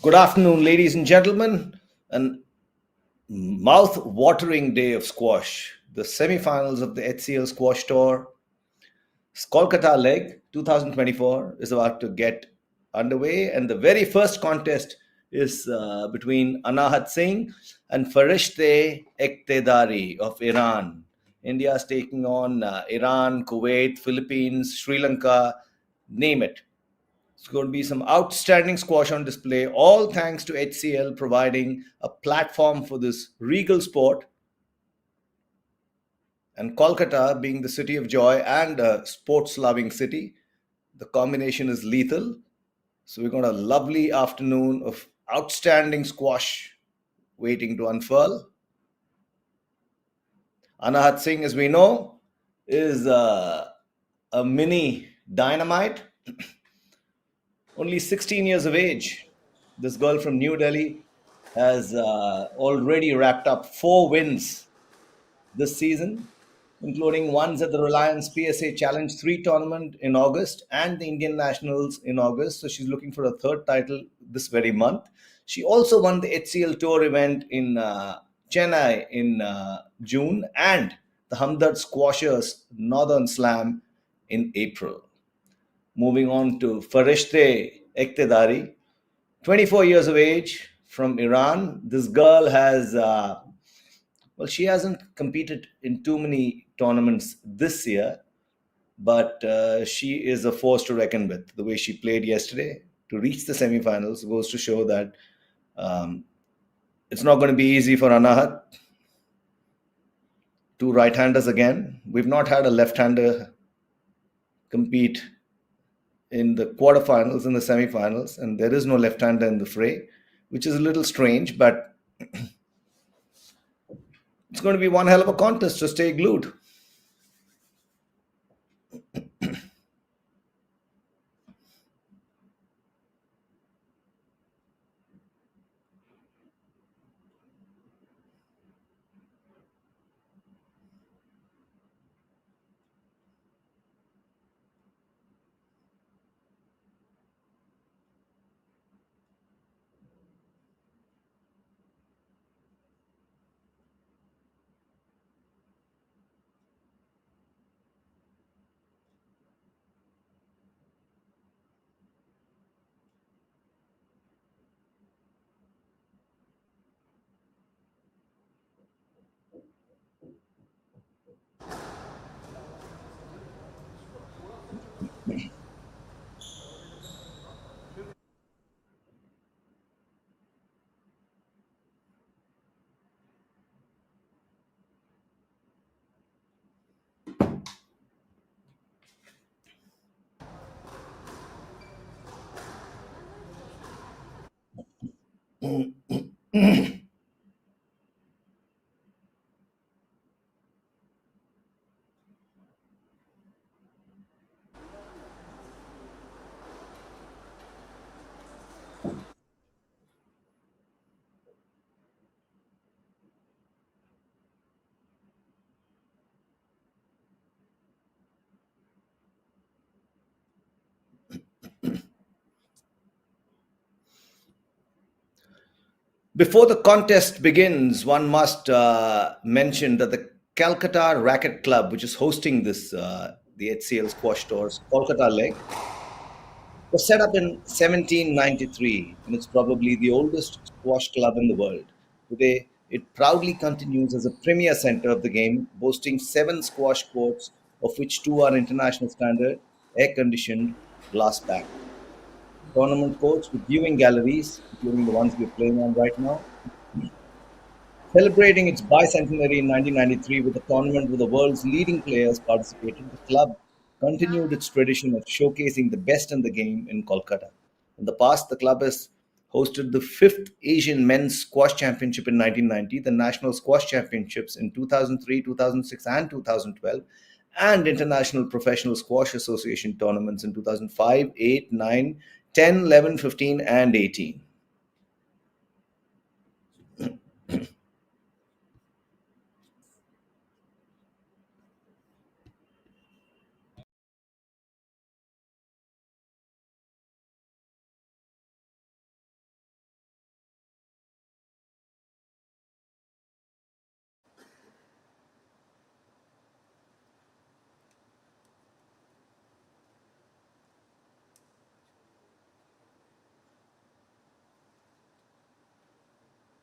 Good afternoon, ladies and gentlemen. An mouth-watering day of squash. The semi-finals of the HCL Squash Tour, Kolkata leg 2024, is about to get underway, and the very first contest is between Anahat Singh and Farishte Ektedari of Iran. India is taking on Iran, Kuwait, Philippines, Sri Lanka, name it. It's going to be some outstanding squash on display, all thanks to HCL providing a platform for this regal sport, and Kolkata being the city of joy and a sports loving city. The combination is lethal. So, we've got a lovely afternoon of outstanding squash waiting to unfurl. Anahat Singh, as we know, is a mini dynamite, only 16 years of age. This girl from New Delhi has already wrapped up 4 wins this season, including ones at the Reliance PSA Challenge 3 tournament in August and the Indian Nationals in August. So she's looking for a third title this very month. She also won the HCL Tour event in Chennai in June and the Hamdard Squashers Northern Slam in April. Moving on to Farishte Ektedari, 24 years of age from Iran. This girl has, well, she hasn't competed in too many tournaments this year, but she is a force to reckon with. The way she played yesterday to reach the semifinals goes to show that um, it's not going to be easy for Anahat. Two right handers again. We've not had a left hander compete in the quarterfinals and the semifinals, and there is no left-hander in the fray, which is a little strange, but it's going to be one hell of a contest. So stay glued. Before the contest begins, one must mention that the Calcutta Racket Club, which is hosting this the HCL Squash Tours Kolkata leg, was set up in 1793, and it's probably the oldest squash club in the world. Today, it proudly continues as a premier center of the game, boasting 7 squash courts, of which 2 are international standard, air conditioned, glass backed. Tournament courts with viewing galleries, including the ones we're playing on right now. Celebrating its bicentenary in 1993 with a tournament with the world's leading players participating, the club continued its tradition of showcasing the best in the game in Kolkata. In the past, the club has hosted the 5th Asian Men's Squash Championship in 1990, the National Squash Championships in 2003, 2006, and 2012, and International Professional Squash Association tournaments in 2005, 8, 9, 10, 11, 15, and 18.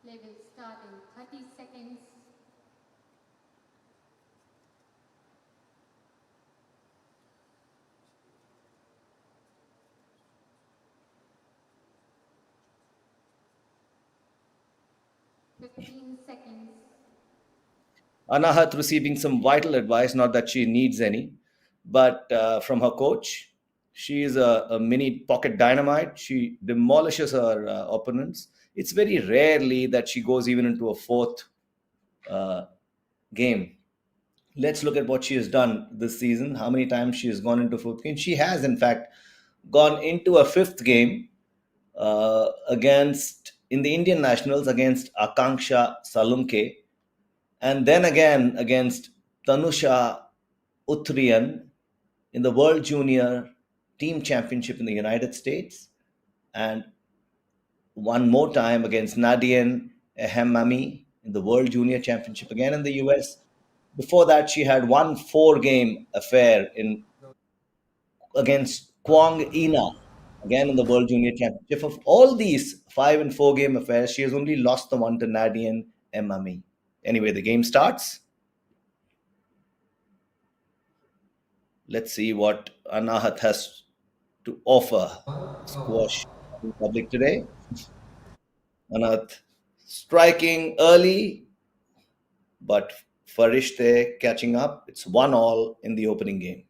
Play will start in 30 seconds. 15 seconds. Anahat receiving some vital advice, not that she needs any, but from her coach. She is a mini pocket dynamite. She demolishes her opponents. It's very rarely that she goes even into a fourth uh, game. Let's look at what she has done this season. How many times she has gone into fourth game? She has, in fact, gone into a fifth game against in the Indian nationals against Akanksha Salunke, and then again against Tanusha Uthrian in the World Junior Team Championship in the United States, and one more time against Nadine Ehemami in the World Junior Championship again in the US. Before that, she had one four-game affair in against Kwang Ina again in the World Junior Championship. Of all these 5 and 4 game affairs, she has only lost the one to Nadine Emami. Anyway, the game starts. Let's see what Anahat has to offer squash public today. Anahat striking early, but Farishte catching up. It's 1-all in the opening game.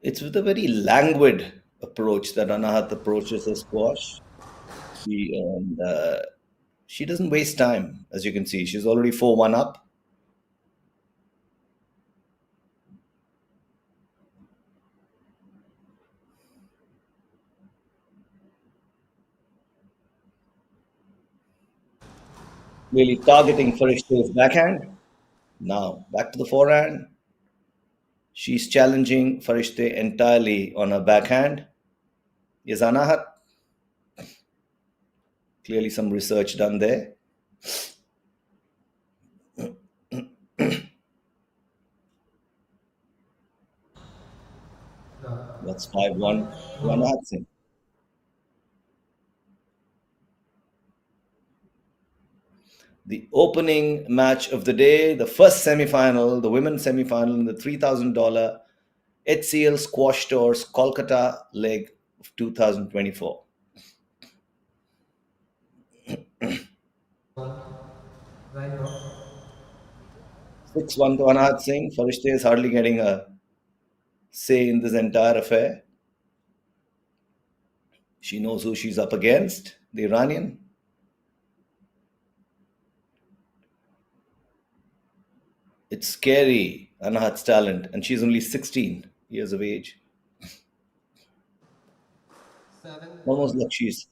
It's with a very languid approach that Anahat approaches the squash. She doesn't waste time, as you can see. She's already 4-1 up. Really targeting Farishta's backhand. Now back to the forehand. She's challenging Farishte entirely on her backhand. Yes, Anahat. Clearly, some research done there. That's 5-1 to Anahat Singh. The opening match of the day, the first semifinal, the women's semifinal in the $3,000 HCL Squash Tours Kolkata leg of 2024. 6-1 to Anahat Singh. Farishte is hardly getting a say in this entire affair. She knows who she's up against, the Iranian. It's scary, Anahat's talent, and she's only 16 years of age. Almost like she's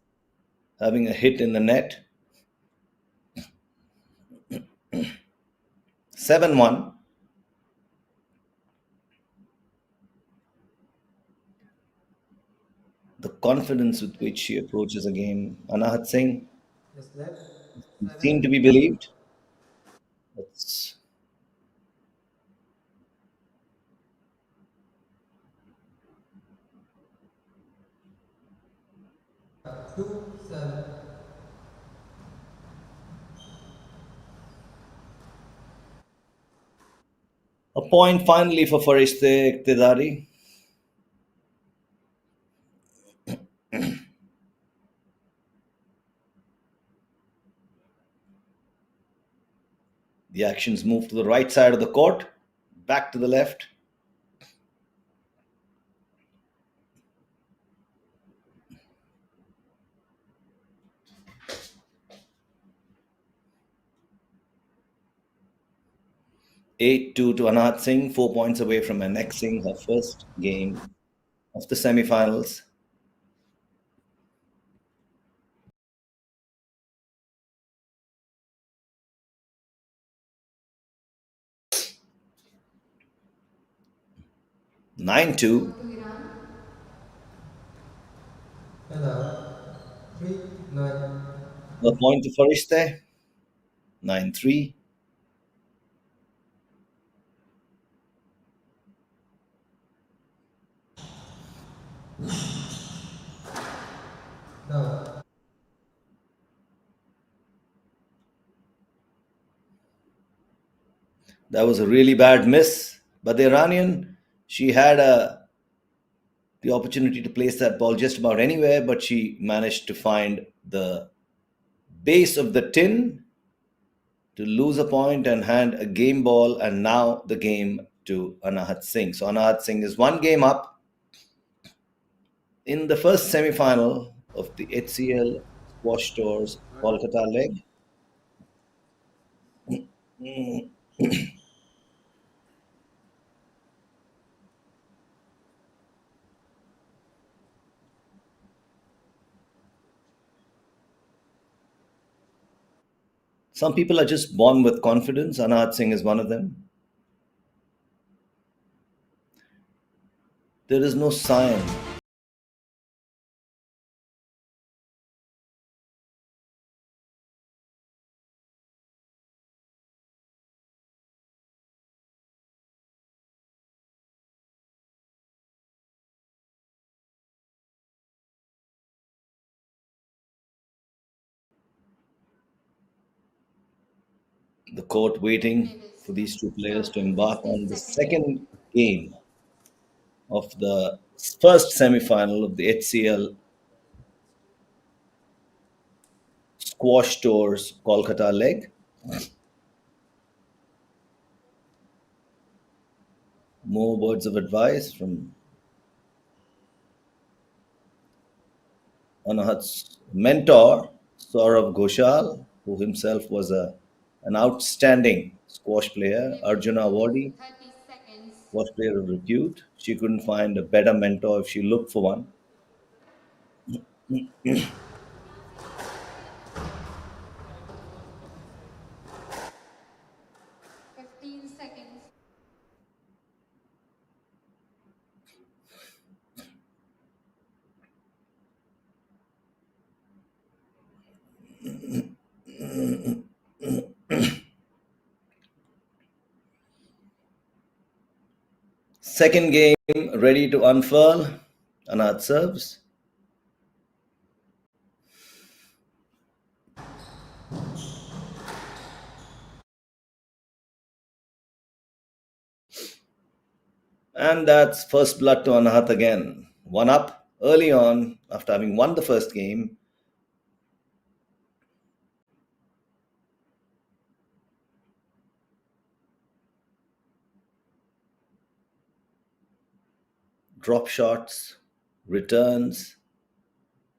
having a hit in the net. 7-1. The confidence with which she approaches a game. Anahat Singh seemed to be believed. It's a point finally for Farishte Iqtidari. The actions move to the right side of the court, back to the left. 8-2 to Anahat Singh, 4 points away from annexing her first game of the semifinals. Go 9-2. to Iran. Hello. The point to Farishte, 9-3. That was a really bad miss. But the Iranian, she had the opportunity to place that ball just about anywhere, but she managed to find the base of the tin to lose a point and hand a game ball, and now the game to Anahat Singh. So Anahat Singh is one game up in the first semi-final of the HCL Squash Tours Kolkata leg. Some people are just born with confidence. Anahat Singh is one of them. There is no sign. The court waiting Lewis. for these two players to Starting embark 16 on the seconds. second game of the first semi-final of the HCL Squash Tours Kolkata leg. More words of advice from Anahat's mentor, Saurav Ghoshal, who himself was an outstanding squash player, Lewis Arjuna with Awardee, 30 seconds. squash player of repute. She couldn't find a better mentor if she looked for one. 15 seconds. Second game ready to unfurl. Anahat serves. And that's first blood to Anahat again. One up early on after having won the first game. Drop shots, returns,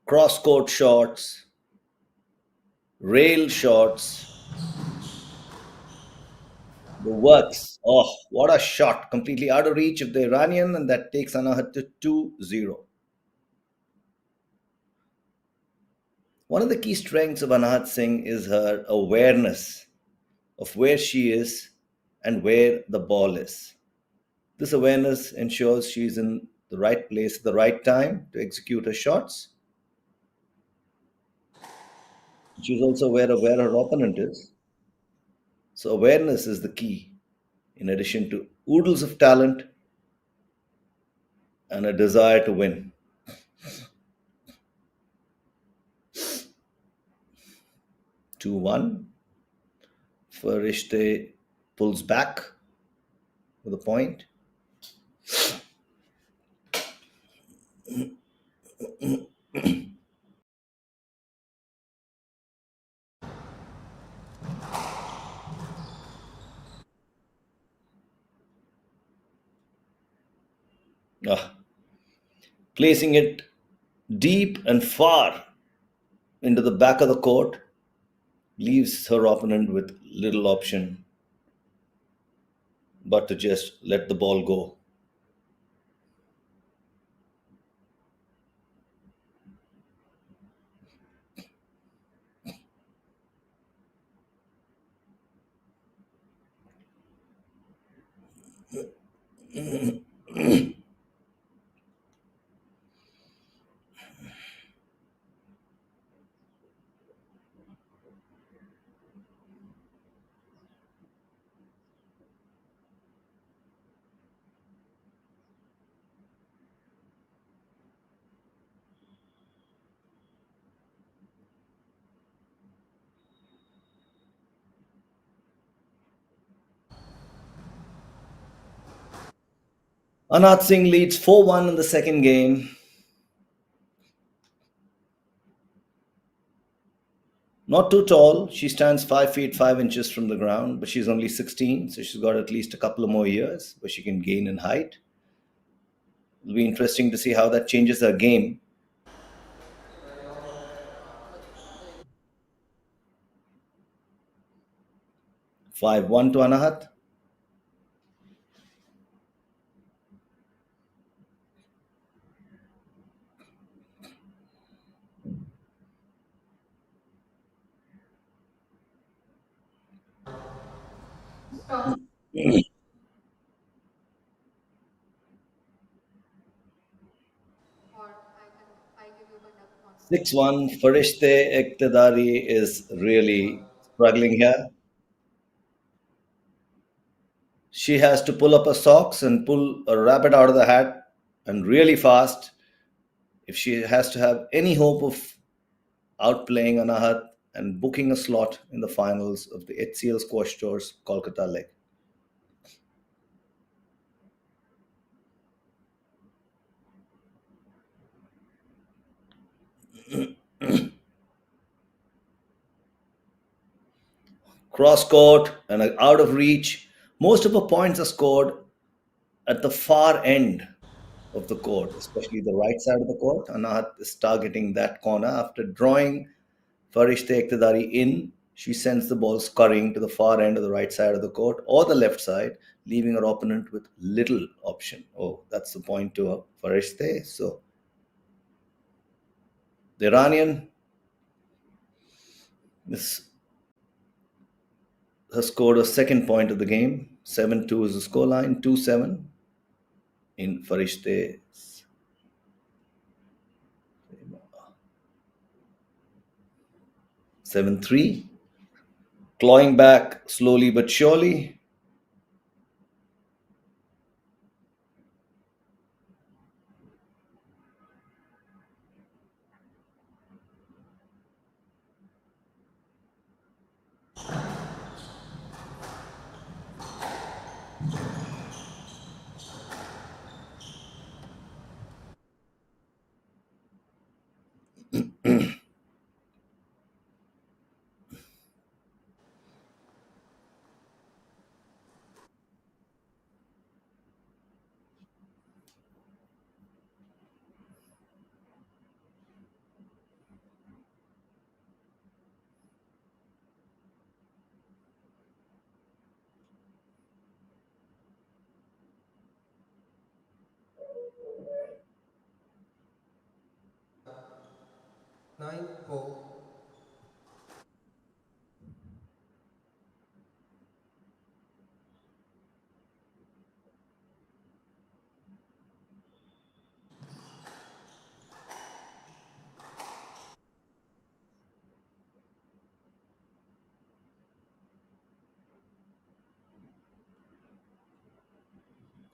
cross court shots, rail shots, the works. Oh, what a shot! Completely out of reach of the Iranian, and that takes Anahat to 2-0. One of the key strengths of Anahat Singh is her awareness of where she is and where the ball is. This awareness ensures she's in the right place at the right time to execute her shots. She's also aware of where her opponent is. So, awareness is the key, in addition to oodles of talent and a desire to win. 2-1. Farishte pulls back with a point. Ah, placing it deep and far into the back of the court leaves her opponent with little option but to just let the ball go. Anahat Singh leads 4-1 in the second game. Not too tall. She stands 5 feet 5 inches from the ground, but she's only 16, so she's got at least a couple of more years where she can gain in height. It'll be interesting to see how that changes her game. 5-1 to Anahat. Stop. Or I give you enough confidence. 6-1. Farishte Iqtidari is really struggling here. She has to pull up her socks and pull a rabbit out of the hat and really fast if she has to have any hope of outplaying Anahat and booking a slot in the finals of the HCL Squash Tour's Kolkata leg. Cross court and out of reach. Most of her points are scored at the far end of the court, especially the right side of the court. Anahat is targeting that corner. After drawing Farishte Iqtidari in, she sends the ball scurrying to the far end of the right side of the court or the left side, leaving her opponent with little option. Oh, that's the point to Farishte. So the Iranian is, has scored a second point of the game. 7-2 is the scoreline, 2-7 in Farishte's. 7-3. Clawing back slowly but surely. 9-4.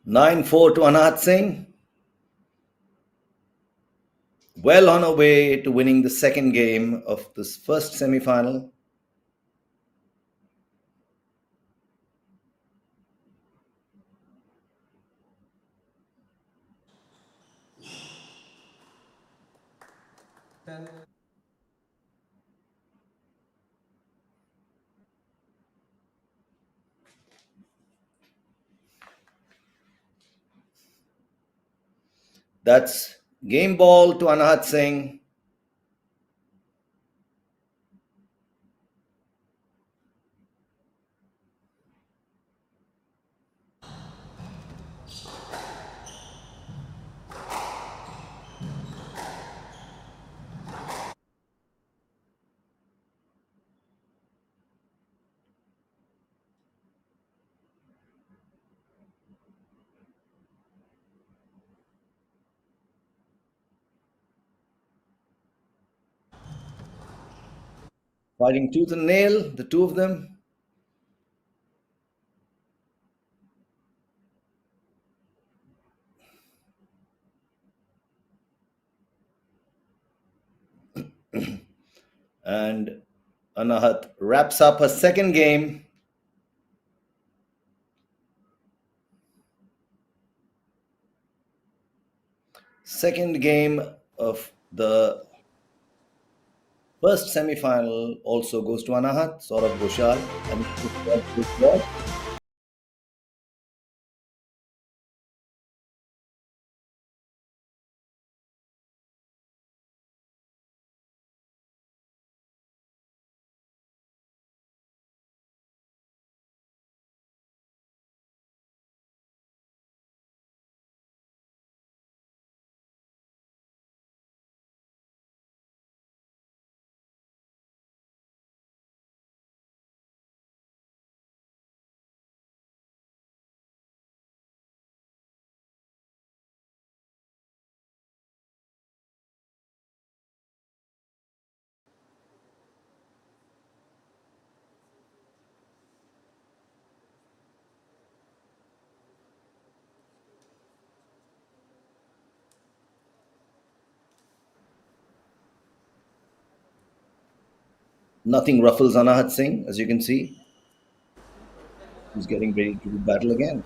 9-4 to Anahat Singh. Well on her way to winning the second game of this first semi final. Ten. That's game ball to Anahat Singh. Fighting tooth and nail, the two of them. And Anahat wraps up her second game. Second game of the first semi-final also goes to Anahat, Saurabh Ghoshal, and this was nothing ruffles Anahat Singh, as you can see. He's getting ready to do battle again.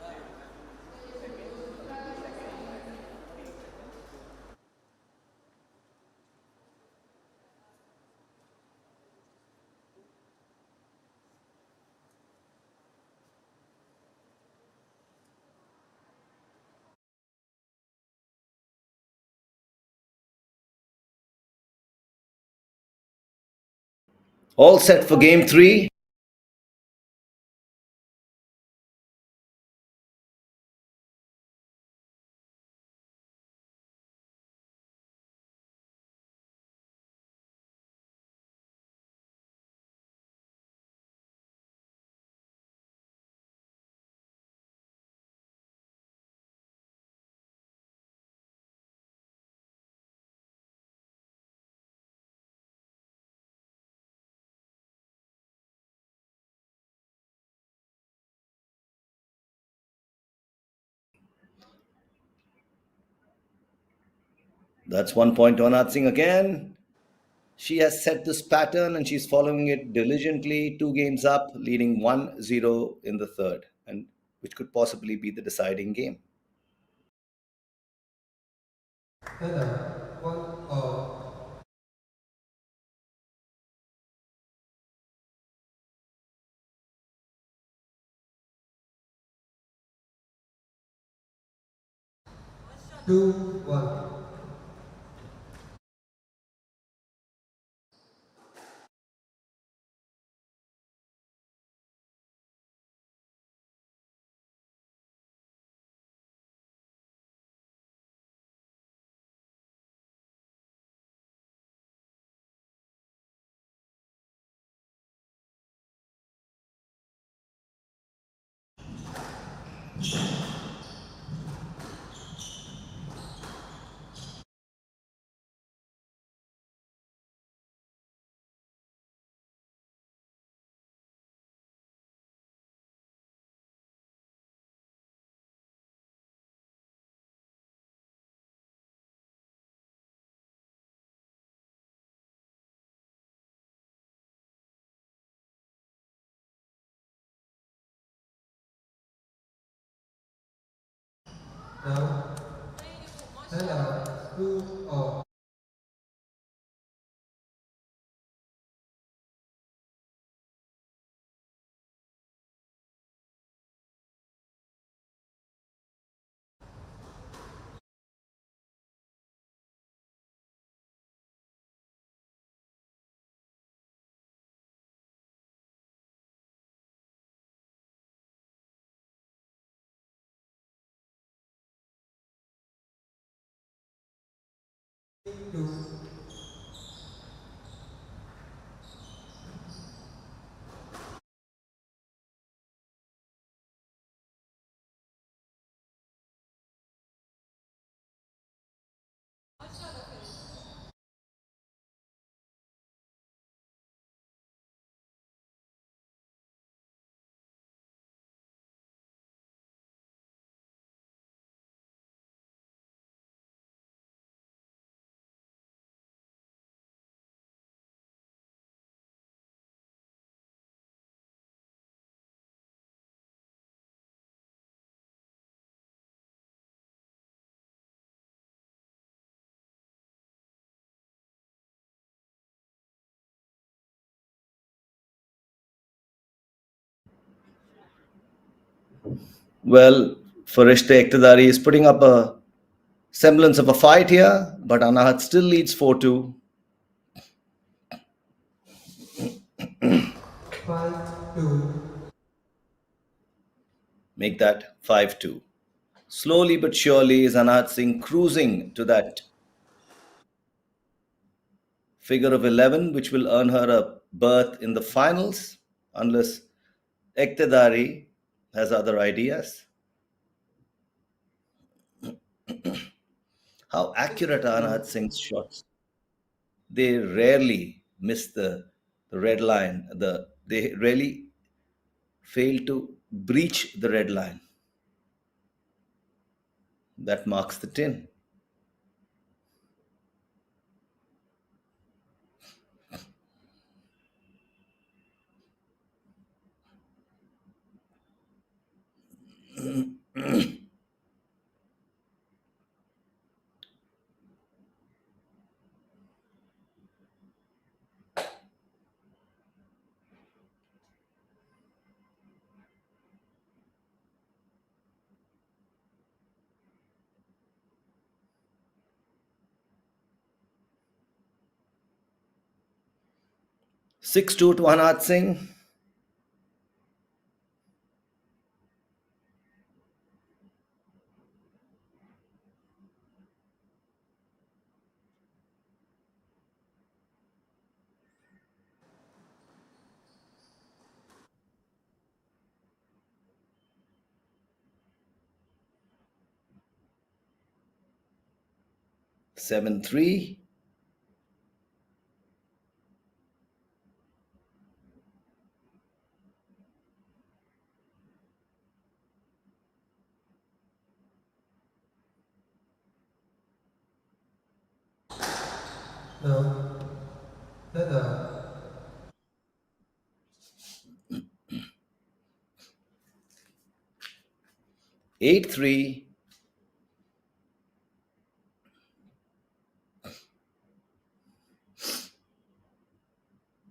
All set for game three. That's 1 point to Anahat Singh again. She has set this pattern and she's following it diligently. Two games up, leading 1-0 in the third, and which could possibly be the deciding game. Hello, 1-all. 2-1. Now, hello, 2-all. Two. Well, Farishte Iqtidari is putting up a semblance of a fight here, but Anahat still leads 4-2. 5-2. Make that 5-2. Slowly but surely is Anahat Singh cruising to that figure of 11, which will earn her a berth in the finals, unless Iqtidari has other ideas. How accurate are 6-2. Anahat Singh's shots? They rarely miss the red line. They rarely fail to breach the red line. That marks the tin. 6-2 to Anahat Singh. 7-3. No. Heather. 8-3.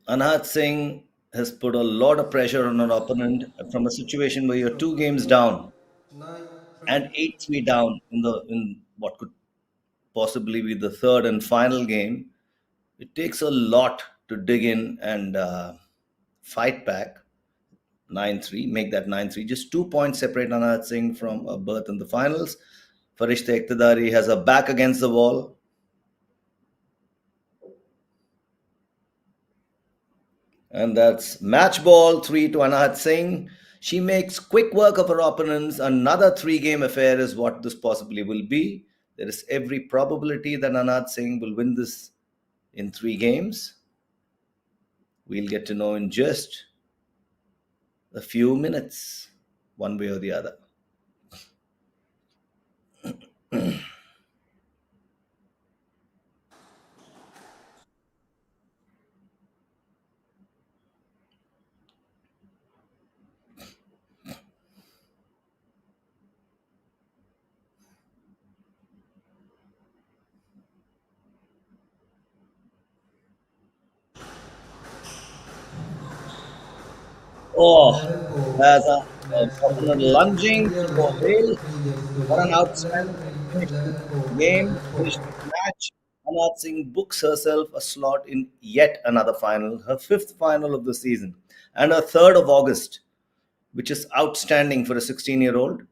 Anahat Singh has put a lot of pressure on an opponent from a situation where you're two games down 9-3. and 8-3 down in what could possibly be the third and final game. It takes a lot to dig in and fight back. 9-3, make that 9-3. Just 2 points separate Anahat Singh from a berth in the finals. Farishta Iqtidari has her back against the wall. And that's match ball 3 to Anahat Singh. She makes quick work of her opponents. Another three-game affair is what this possibly will be. There is every probability that Anahat Singh will win this in 3 games. We'll get to know in just a few minutes, one way or the other. Oh, 11-4. there's a Match to opponent get lunging clear to no win. avail. 3 games to What an lead. outstanding 11-3. finish to 11-4. this game, finish to 11-4. this match. Anat Singh books herself a slot in yet another final, her fifth final of the season, and her third of August, which is outstanding for a 16-year-old.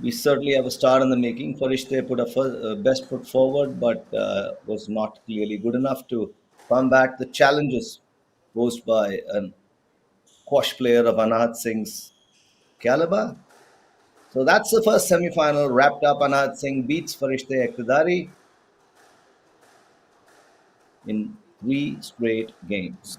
We certainly have a star in the making. Farishte put best foot forward, but was not clearly good enough to combat the challenges posed by a quash player of Anahat Singh's caliber. So that's the first semi-final wrapped up. Anahat Singh beats Farishte Iqtidari in three straight games.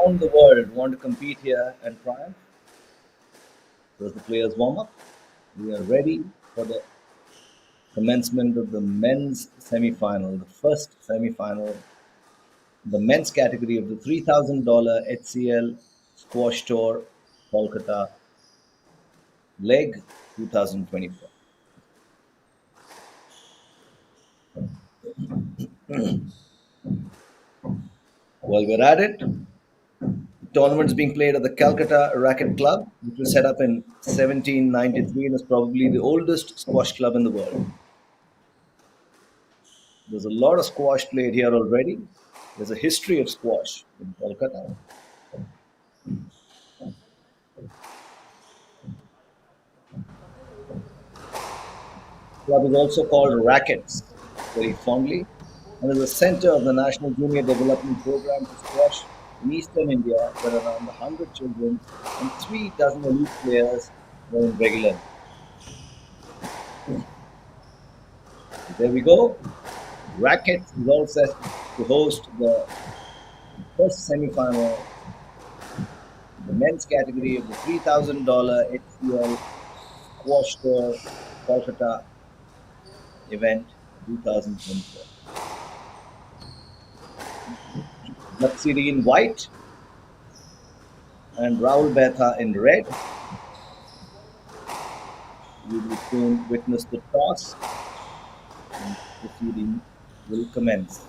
around the world want to compete here and triumph. So as the players warm up, we are ready for the commencement of the men's semi-final, the first semi-final, the men's category of the $3,000 HCL Squash Tour, Kolkata Leg 2024. While we're at it, the tournament is being played at the Calcutta Racket Club, which was set up in 1793 and is probably the oldest squash club in the world. There's a lot of squash played here already. There's a history of squash in Kolkata. The club is also called Rackets very fondly and is the center of the National Junior Development Program for squash in eastern India, where around 100 children and 3 dozen elite players train regularly. There we go. Rackets is all set to host the first semi-final in the men's category of the $3,000 HCL Squash Tour Kolkata event 2024. Laksiri in white and Rahul Betha in red. We will soon witness the toss and proceeding will commence.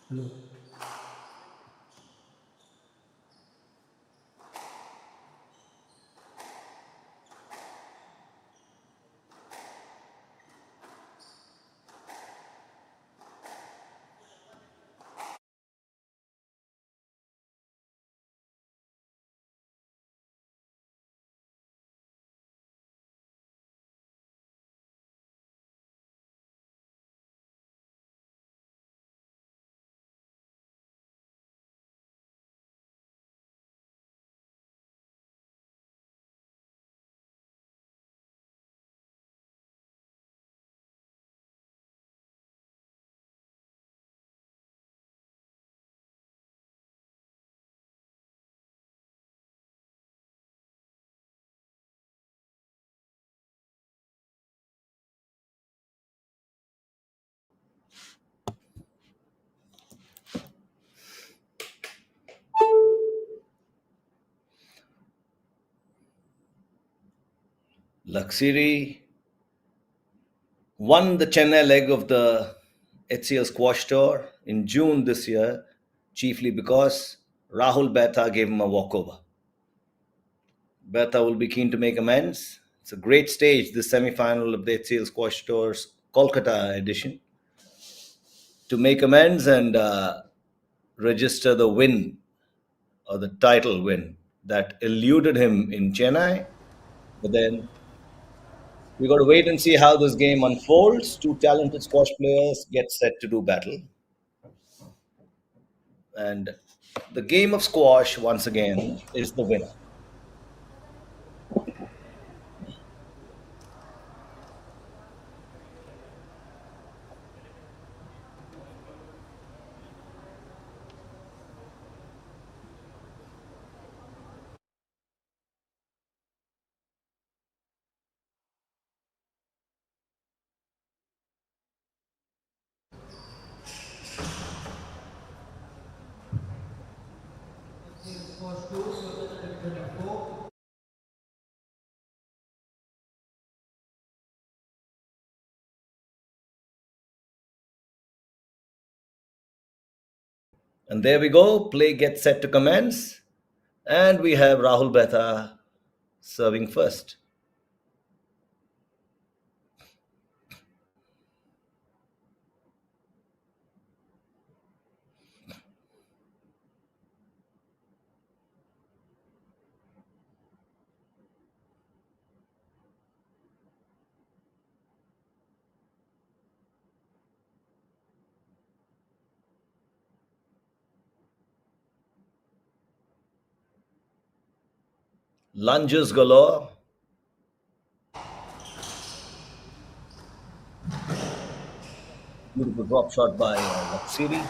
Hello. Laksiri won the Chennai leg of the HCL Squash Tour in June this year, chiefly because Rahul Betha gave him a walkover. Betha will be keen to make amends. It's a great stage, this semi-final of the HCL Squash Tour's Kolkata edition, to make amends and register the win or the title win that eluded him in Chennai. But then we got to wait and see how this game unfolds. Two talented squash players get set to do battle. And the game of squash, once again, is the winner. HCL Squash Tour Kolkata 2024. And there we go. Play gets set to commence. And we have Rahul Betta serving first. Lunges galore. Beautiful drop shot by Laksiri.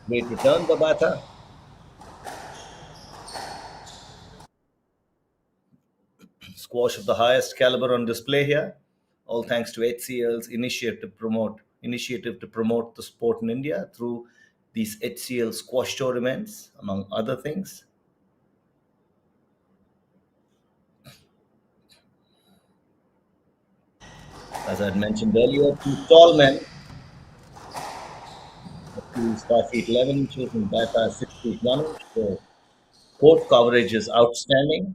Great return by Bata. Squash of the highest caliber on display here. All thanks to HCL's initiative to promote the sport in India through these HCL squash tournaments, among other things. As I had mentioned earlier, two tall men, Laksiri is 5 feet 11 inches and Bata is 6 feet 1 inch. So court coverage is outstanding.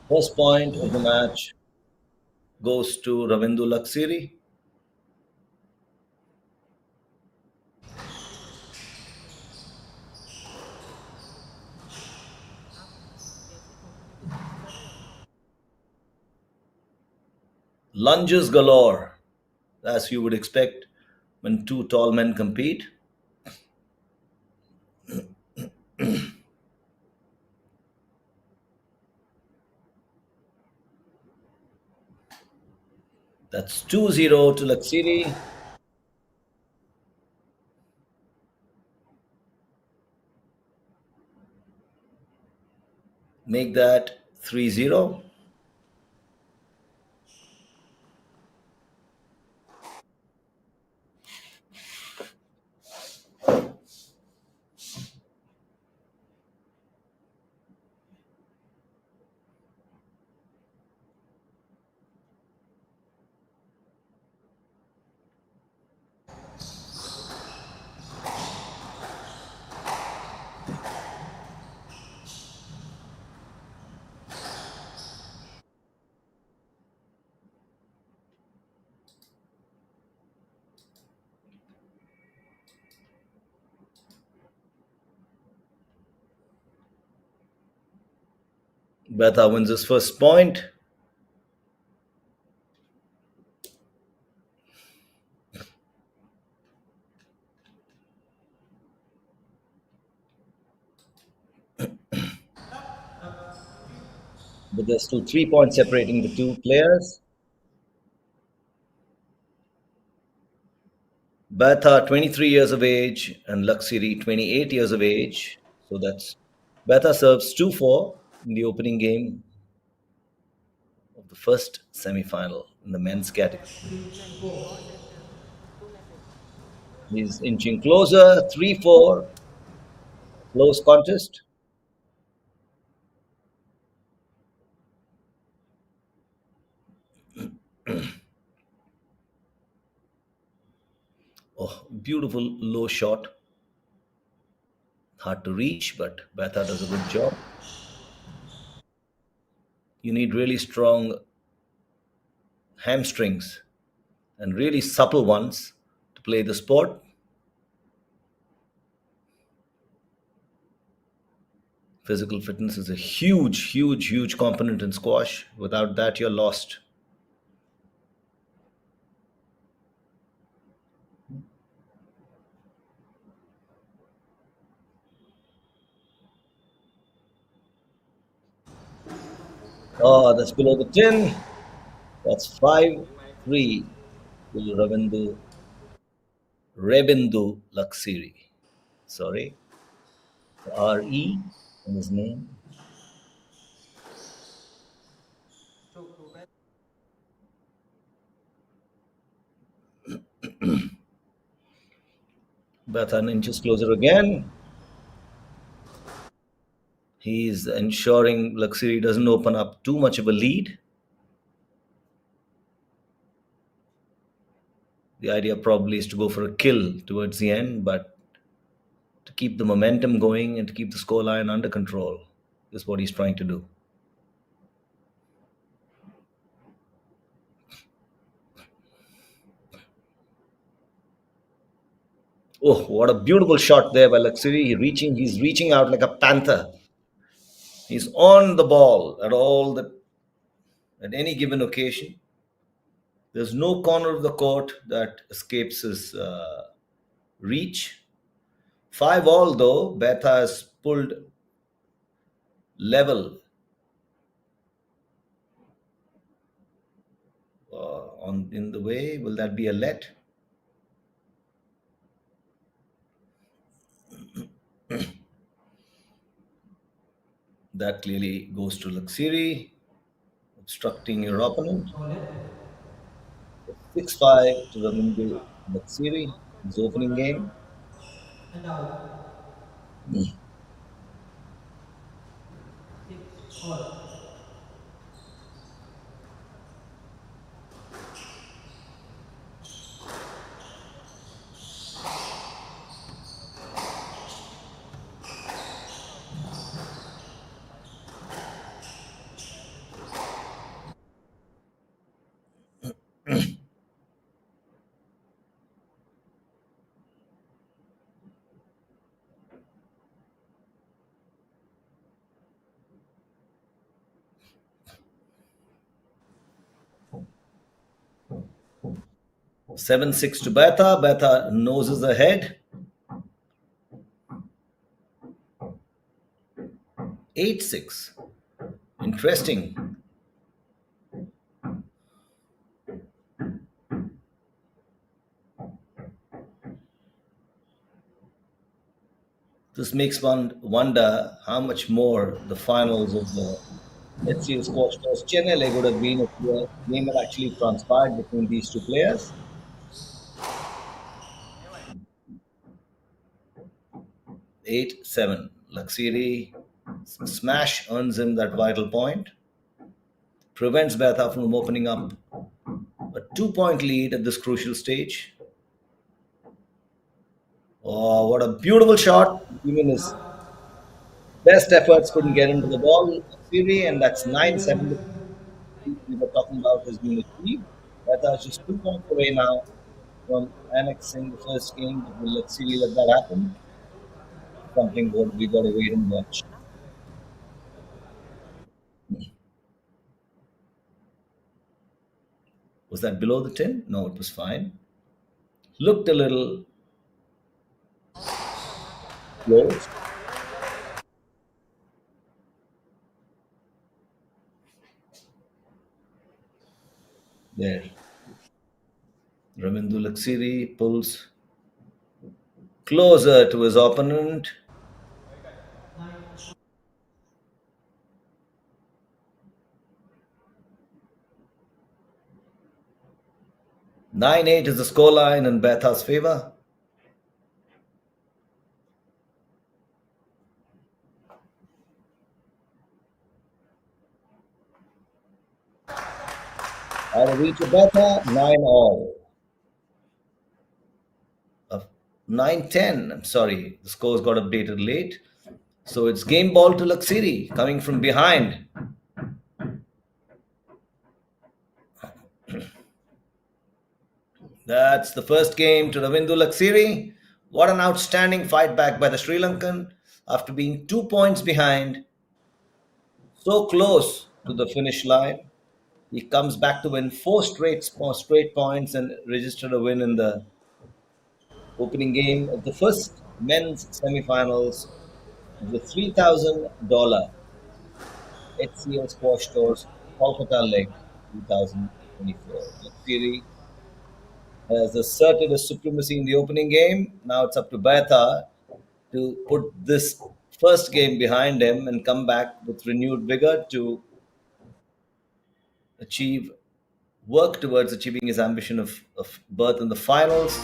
First point of the match goes to Ravindu Laksiri. Lunges galore, as you would expect when two tall men compete. That's 2-0 to Laksiri. Make that 3-0. Bata wins his first point. But there's still 3 points separating the two players. Bata, 23 years of age, and Laksiri, 28 years of age. So that's Bata serves 2-4 in the opening game of the first semi-final in the men's category. He's inching closer, 3-4, close contest. Oh, beautiful low shot. Hard to reach, but Bata does a good job. You need really strong hamstrings and really supple ones to play the sport. Physical fitness is a huge, huge, huge component in squash. Without that, you're lost. Oh, that's below the tin. That's 5-3 to Ravindu Laksiri. Sorry. RE His name. Bethan inches closer again. He's ensuring Laksiri doesn't open up too much of a lead. The idea probably is to go for a kill towards the end, but to keep the momentum going and to keep the scoreline under control is what he's trying to do. Oh, what a beautiful shot there by Laksiri. He's reaching out like a panther. He's on the ball at any given occasion. There's no corner of the court that escapes his reach. 5 all though, Betha has pulled level on in the way. Will that be a let? That clearly goes to Laksiri, obstructing your opponent. No let. 6-5 to Ravindu Laksiri, his opening game. And out. 6 all. 7-6 to Betha. Betha noses ahead. 8-6. Interesting. This makes one wonder how much more the finals of the HCL Squash Tours Chennai leg would have been if the game had actually transpired between these two players. 8-7. Laksiri smash earns him that vital point, prevents Betha from opening up a 2 point lead at this crucial stage. Oh, what a beautiful shot! Even his best efforts couldn't get into the ball. Laksiri, and that's 9-7. The feat we were talking about has been achieved. Betha is just 2 points away now from annexing the first game, but will Laksiri let that happen? Something what we got to wait and watch. Was that below the 10? No, it was fine. Looked a little close there. Ravindu Laksiri pulls closer to his opponent. 9. 9-8 is the scoreline in Betha's favor. Out of reach of Betha, 9 all. 9-10. I'm sorry, the scores got updated late. So it's game ball to Laksiri coming from behind. That's the first game to Ravindu Laksiri. What an outstanding fight back by the Sri Lankan after being 2 points behind, so close to the finish line. He comes back to win straight points and registered a win in the opening game of the first men's semifinals of the $3,000 HCL Squash Tours Kolkata leg 2024. Laksiri has asserted a supremacy in the opening game. Now it's up to Betha to put this first game behind him and come back with renewed vigor to achieve work towards achieving his ambition of berth in the finals.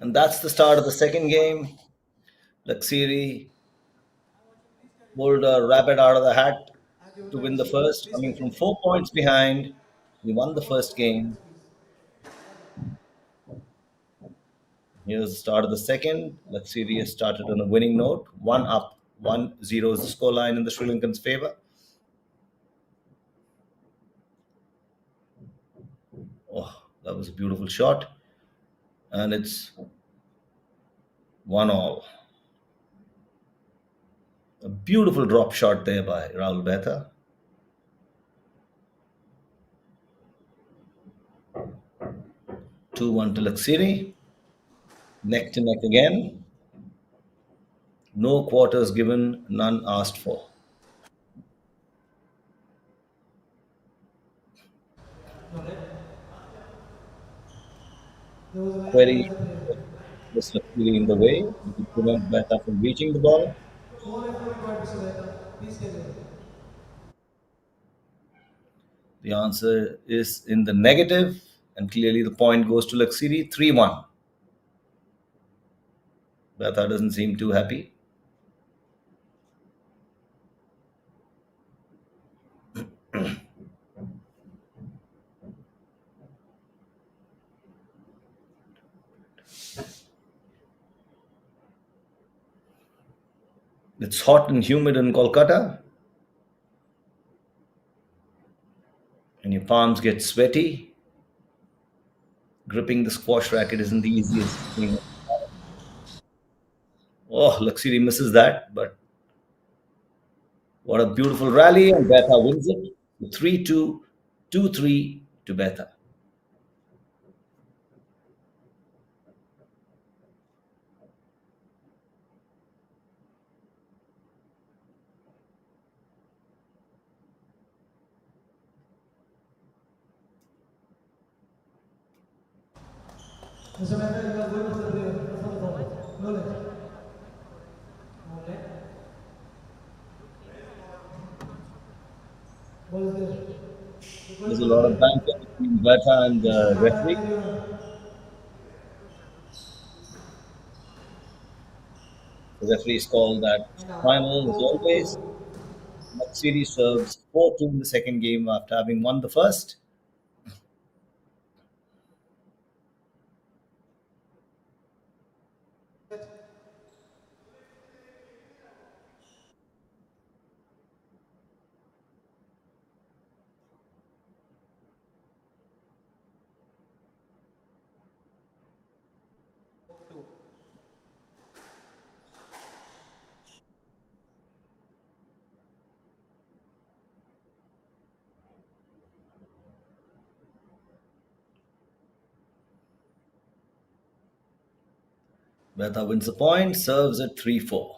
And that's the start of the second game. Laksiri pulled a rabbit out of the hat And your to turn, win the Mr. Lalit. first, Please coming from continue. 4 points behind. He won the One first minute for game. attendance, please. Here's the start of the second. Laksiri has started on a winning note. One up, 1-0 is the scoreline in the Sri Lankans' favor. Oh, that was a beautiful shot. And it's 1-all. A beautiful drop shot there by Rahul Behta. 2-1 to Laksiri. Neck to neck again. No quarters given, none asked for. Noted. There was a man Query behind the player. was Laksiri in the way. It could prevent Behta from reaching the ball. More effort required, Mr. Mehta. Please carry on. The answer is in the negative, and clearly the point goes to Laksiri 3-1. Behta doesn't seem too happy. It's hot and humid in Kolkata, and your palms get sweaty. Gripping the squash racket isn't the easiest thing. Oh, Laksiri misses that, but what a beautiful rally, and Behta wins it. 3-2, 2-3 to Behta. Mr. Mehta, you are going for the player, not for the ball. No let. No let. Ball is there. You're going There's for a the lot of player. banter between Behta and Mr. the Mehta, referee. carry on. The referee's called that And out. final, as always. 4-2. Laksiri serves 4-2 in the second game after having won the first. Behta wins the point, serves at 3-4.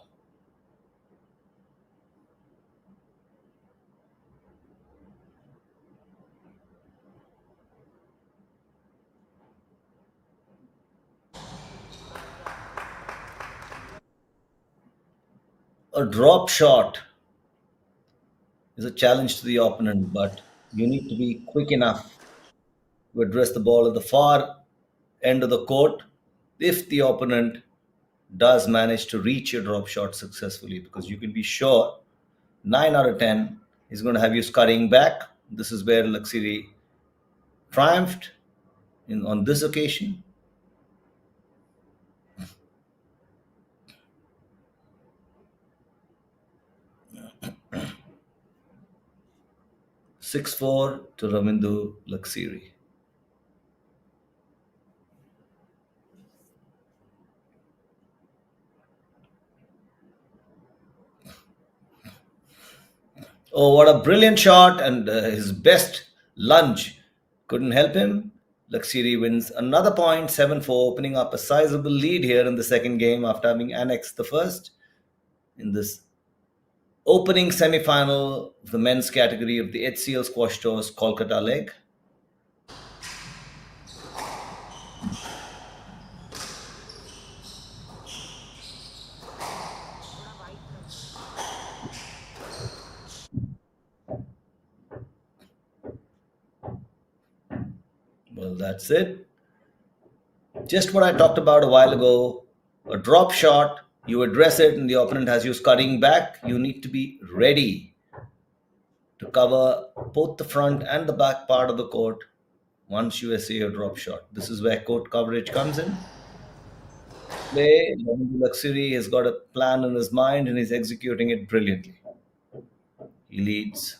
A drop shot is a challenge to the opponent, but you need to be quick enough to address the ball at the far end of the court if the opponent does manage to reach your drop shot successfully, because you can be sure 9 out of 10 is going to have you scurrying back. This is where Laksiri triumphed on this occasion. 6-4 to Ravindu Laksiri. Oh, what a brilliant shot! And his best lunge couldn't help him. Laksiri wins another point, 7-4, opening up a sizable lead here in the second game after having annexed the first in this opening semi-final of the men's category of the HCL Squash Tour's Kolkata leg. Well, that's it. Just what I talked about a while ago. A drop shot, you address it, and the opponent has you scurrying back. You need to be ready to cover both the front and the back part of the court once you essay a drop shot. This is where court coverage comes in play. Ravindu Laksiri has got a plan in his mind and he's executing it brilliantly. He leads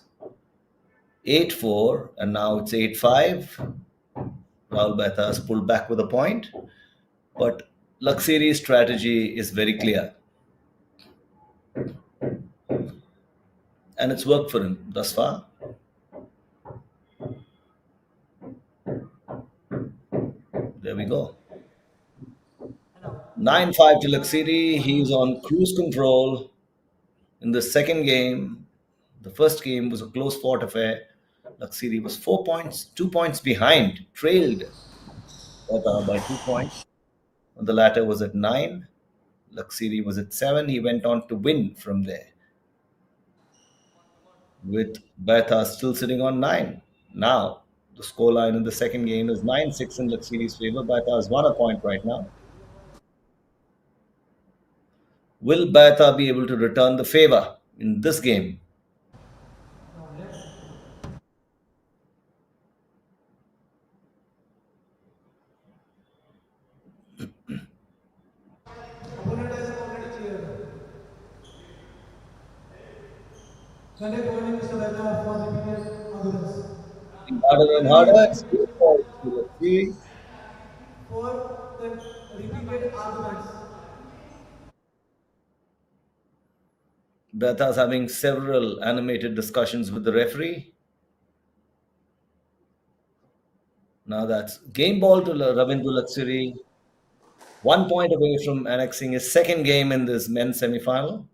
8-4, and now it's 8-5. Rahul Mehta has pulled back with a point, but Laksiri's strategy is very clear, and it's worked for him thus far. There we go. 9-5 to Laksiri. He's on cruise control in the second game. The first game was a close fought affair. Laksiri was 4 points, 2 points behind, trailed by 2 points. The latter was at 9. Laksiri was at 7. He went on to win from there, with Betha still sitting on 9. Now, the scoreline in the second game is 9-6 in Laksiri's favor. Betha has won a point right now. Will Betha be able to return the favor in this game? Now let's opponent has already cleared. Connect bowling Mr. Mehta for repeated arguments. Harder and Opponent harder. leads It's 8 points to Laksiri. for the repeated arguments. Betha's having several animated discussions with the referee. Now that's game ball to Ravindu Laksiri. 1 point away from annexing his second game in this men's semi-final.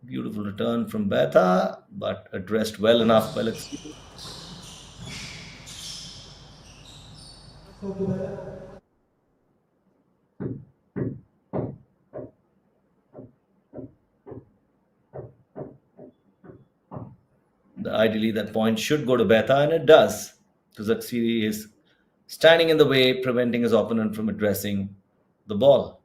Beautiful return from Betha, but addressed well enough by Laksiri. So to Mehta. Ideally, that point should go to Betha, and it does, because Laksiri is standing in the way, preventing his opponent from addressing the ball.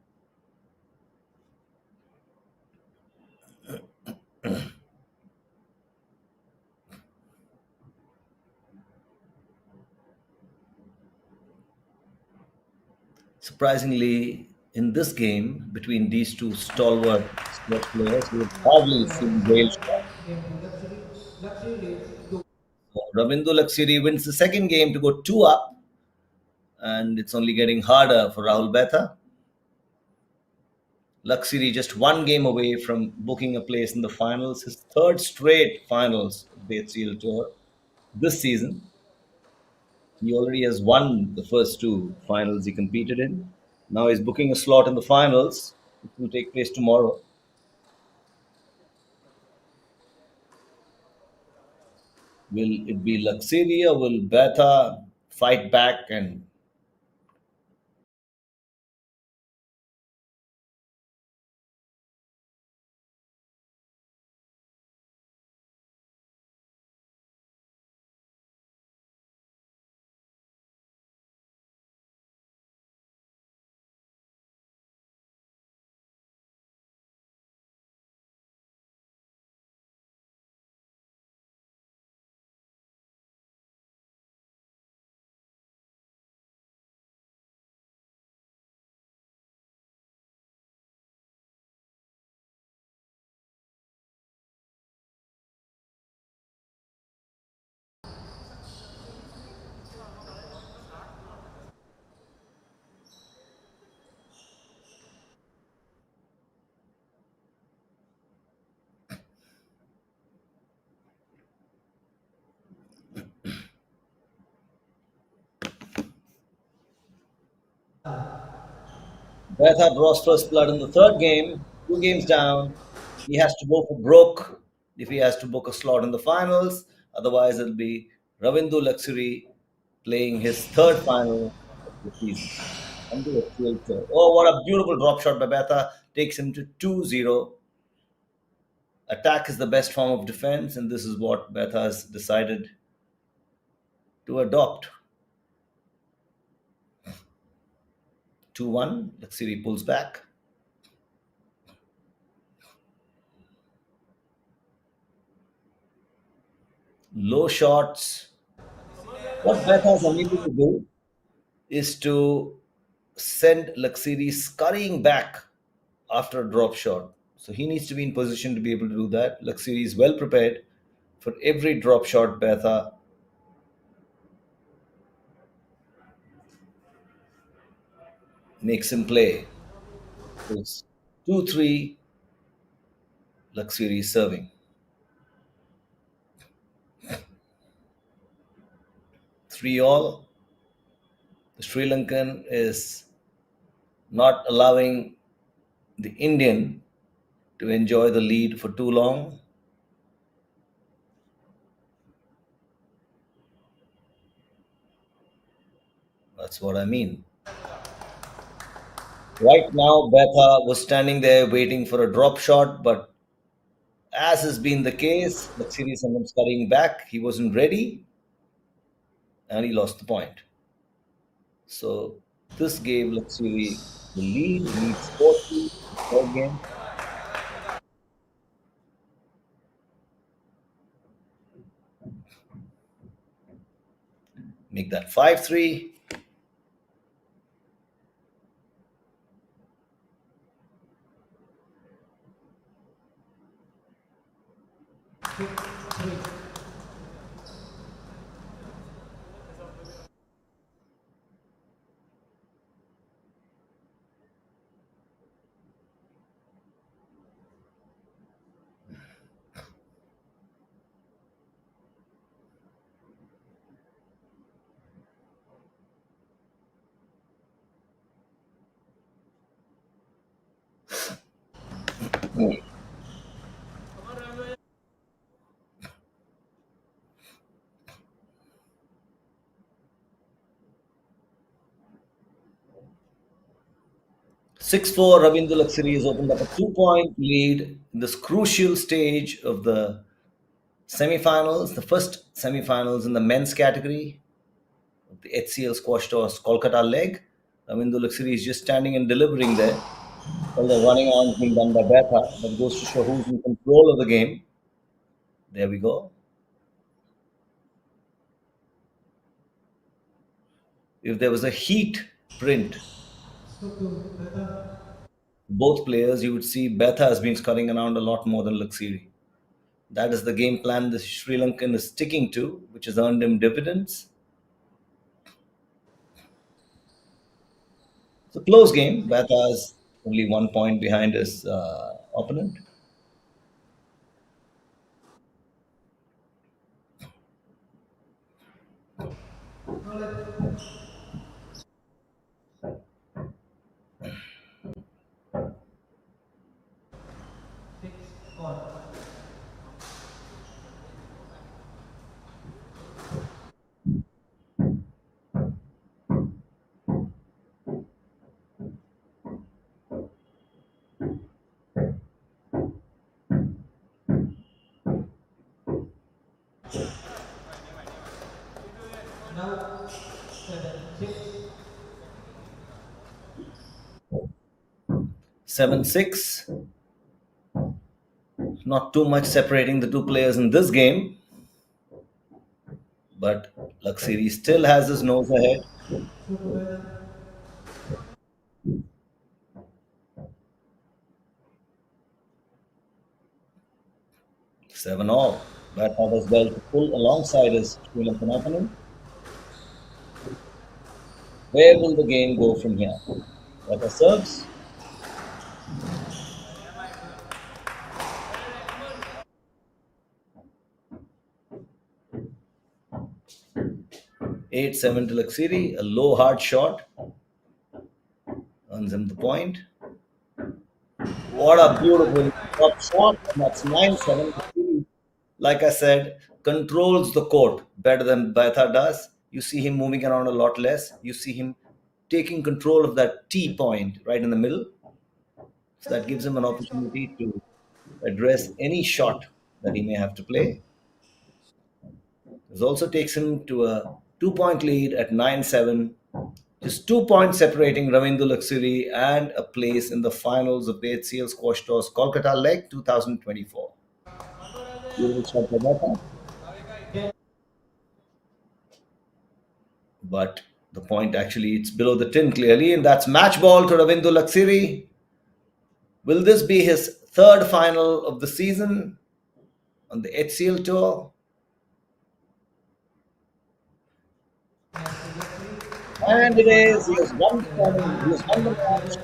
Surprisingly, in this game between these two stalwart Scotch players, we have hardly seen Wales shot. Game to Luxury. Luxury leads to So Ravindu Laksiri wins the second game to go 2 up, and it's only getting harder for Rahul Betha. Laksiri just 1 game away from booking a place in the finals, his third straight finals of the HCL Tour this season. He already has won the first two finals he competed in. Now he's booking a slot in the finals, which will take place tomorrow. Will it be Laksiri or will Betha fight back and Betha draws first blood in the third game, 2 games down. He has to go for broke if he has to book a slot in the finals. Otherwise, it'll be Ravindu Laksiri playing his third final of the season on the HCL tour. Oh, what a beautiful drop shot by Betha. Takes him to 2-0. Attack is the best form of defense, and this is what Betha has decided to adopt. 2-1. Laksiri pulls back. Low shots. What Betha is unable to do is to send Laksiri scurrying back after a drop shot. So he needs to be in position to be able to do that. Laksiri is well prepared for every drop shot Betha makes him play. So it's 2-3, Laksiri is serving. 3 all. The Sri Lankan is not allowing the Indian to enjoy the lead for too long. That's what I mean. Right now, Betha was standing there waiting for a drop shot, but as has been the case, Laksiri sent him scurrying back. He wasn't ready and he lost the point. So this gave Laksiri the lead. He needs 4-3 the third game. Make that 5-3. Mm. 6-4, Ravindu Laksiri has opened up a 2-point lead in this crucial stage of the semifinals, the first semifinals in the men's category of the HCL squash toss Kolkata leg. Ravindu Laksiri is just standing and delivering there. All the running arms being done by Betha. That goes to show who's in control of the game. There we go. If there was a heat print, both players, you would see Betha has been scurrying around a lot more than Laksiri. That is the game plan the Sri Lankan is sticking to, which has earned him dividends. It's a close game. Betha is only 1 point behind his opponent. Now 7-6. 7-6. Not too much separating the two players in this game, but Laksiri still has his nose ahead. Superman. 7 all. Betha does well to pull alongside his Sri Lankan opponent. Where will the game go from here? Betha serves. 8-7 to Laksiri. A low hard shot. earns him the point. What a beautiful drop shot. And that's 9-7. Like I said, controls the court better than Betha does. You see him moving around a lot less. You see him taking control of that T point right in the middle. So that gives him an opportunity to address any shot that he may have to play. This also takes him to a 2 point lead at 9-7. Just 2 points separating Ravindu Laksiri and a place in the finals of the HCL Squash Tours Kolkata leg 2024. Beautiful shot by Betha. But the point actually it's below the tin clearly, and that's match ball to Ravindu Laksiri. Will this be his third final of the season on the HCL tour? And it is. He has won the final. He has won the match.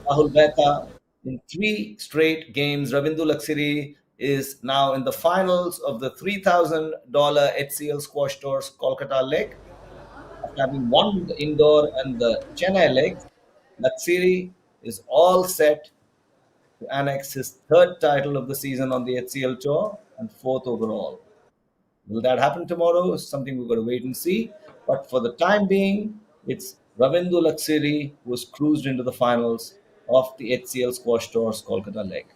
Rahul Mehta in three straight games. Ravindu Laksiri is now in the finals of the $3,000 HCL Squash Tours Kolkata leg. After having won the indoor and the Chennai legs, Laksiri is all set to annex his third title of the season on the HCL Tour and fourth overall. Will that happen tomorrow? Is something we've got to wait and see. But for the time being, it's Ravindu Laksiri who has cruised into the finals of the HCL Squash Tours Kolkata leg.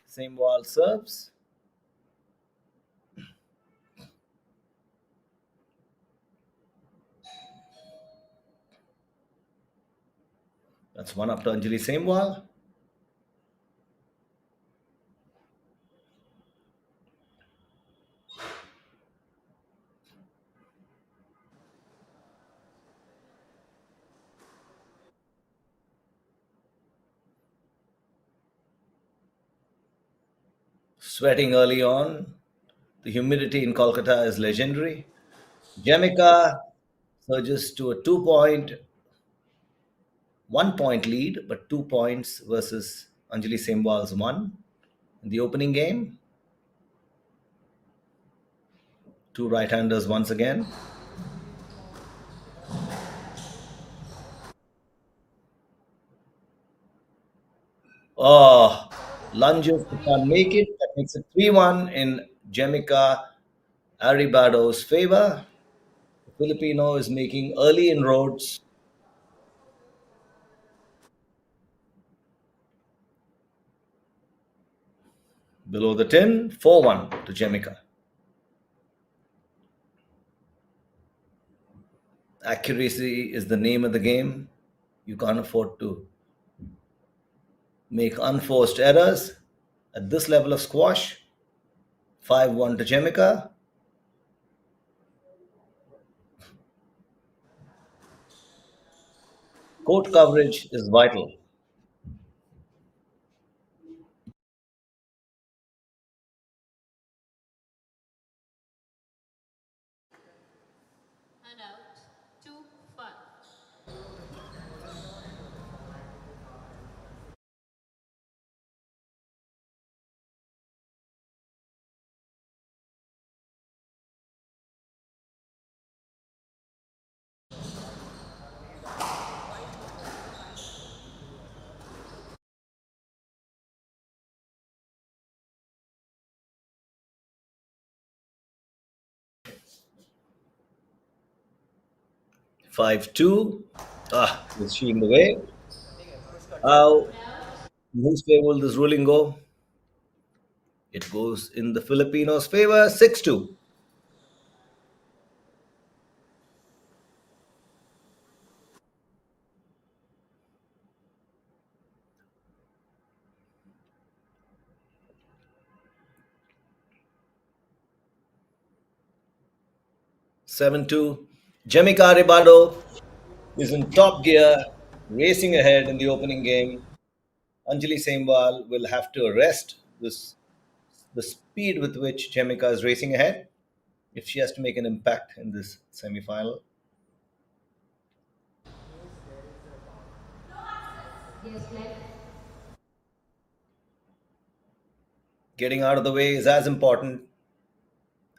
Same wall serves. That's one up to Anjali Same wall. Sweating early on. The humidity in Kolkata is legendary. Jamaica surges to a 1 point lead, but 2 points versus Anjali Sembwal's one. In the opening game, two right handers once again. Oh, lunges, they can't make it. That makes it 3-1 in Jamaica Aribado's favor. The Filipino is making early inroads. Below the tin, 4-1 to Jamaica. Accuracy is the name of the game. You can't afford to make unforced errors. At this level of squash, 5-1 to Jamaica. Court coverage is vital. And out. 2-5. 5-2. Is she in the way? How, And out. in whose favor will this ruling go? It goes in the Filipinos' favor, 6-2. 7-2. Jamaica Ribado is in top gear, racing ahead in the opening game. Anjali Sembal will have to arrest the speed with which Jamaica is racing ahead if she has to make an impact in this semi-final. Yes, left. Getting out of the way is as important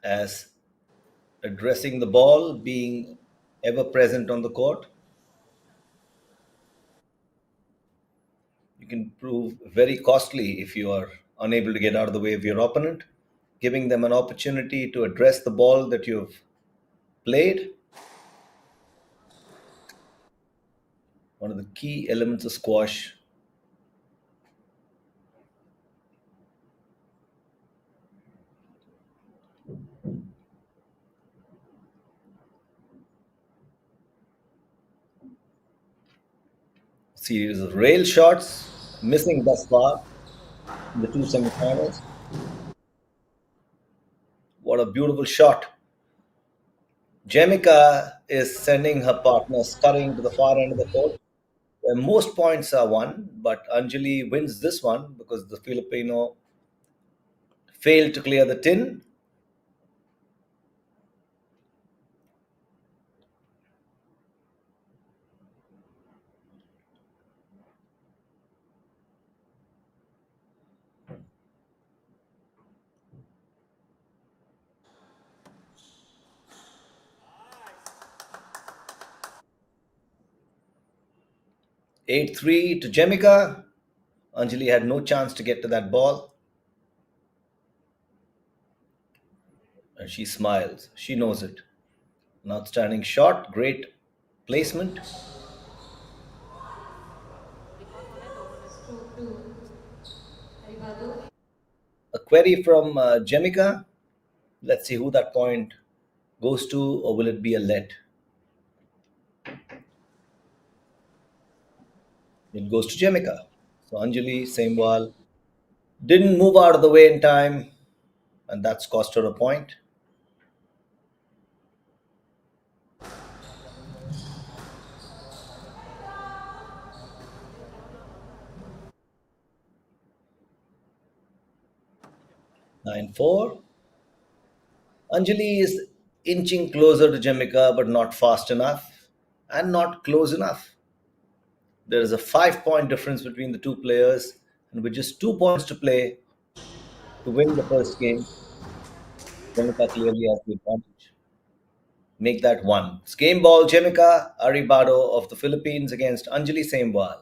as addressing the ball, being ever present on the court. You can prove very costly if you are unable to get out of the way of your opponent. Giving them an opportunity to address the ball that you've played, one of the key elements of squash. Series of rail shots, missing thus far in the two semifinals. What a beautiful shot. Jamaica is sending her partner scurrying to the far end of the court, where most points are won, but Anjali wins this one because the Filipino failed to clear the tin. 8-3 to Jamaica. Anjali had no chance to get to that ball, and she smiles. She knows it. An outstanding shot, great placement. 2-2. Aribado. query from Jemica. Let's see who that point goes to, or will it be a let? It goes to Jemica. So Anjali Saimwal didn't move out of the way in time, and that's cost her a point. 9-4. Anjali is inching closer to Jemica, but not fast enough and not close enough. There is a 5 point difference between the two players, and with just 2 points to play to win the first game, Jemica clearly has the advantage. Make that one. It's game ball, Jemica Aribado of the Philippines against Anjali Saimwal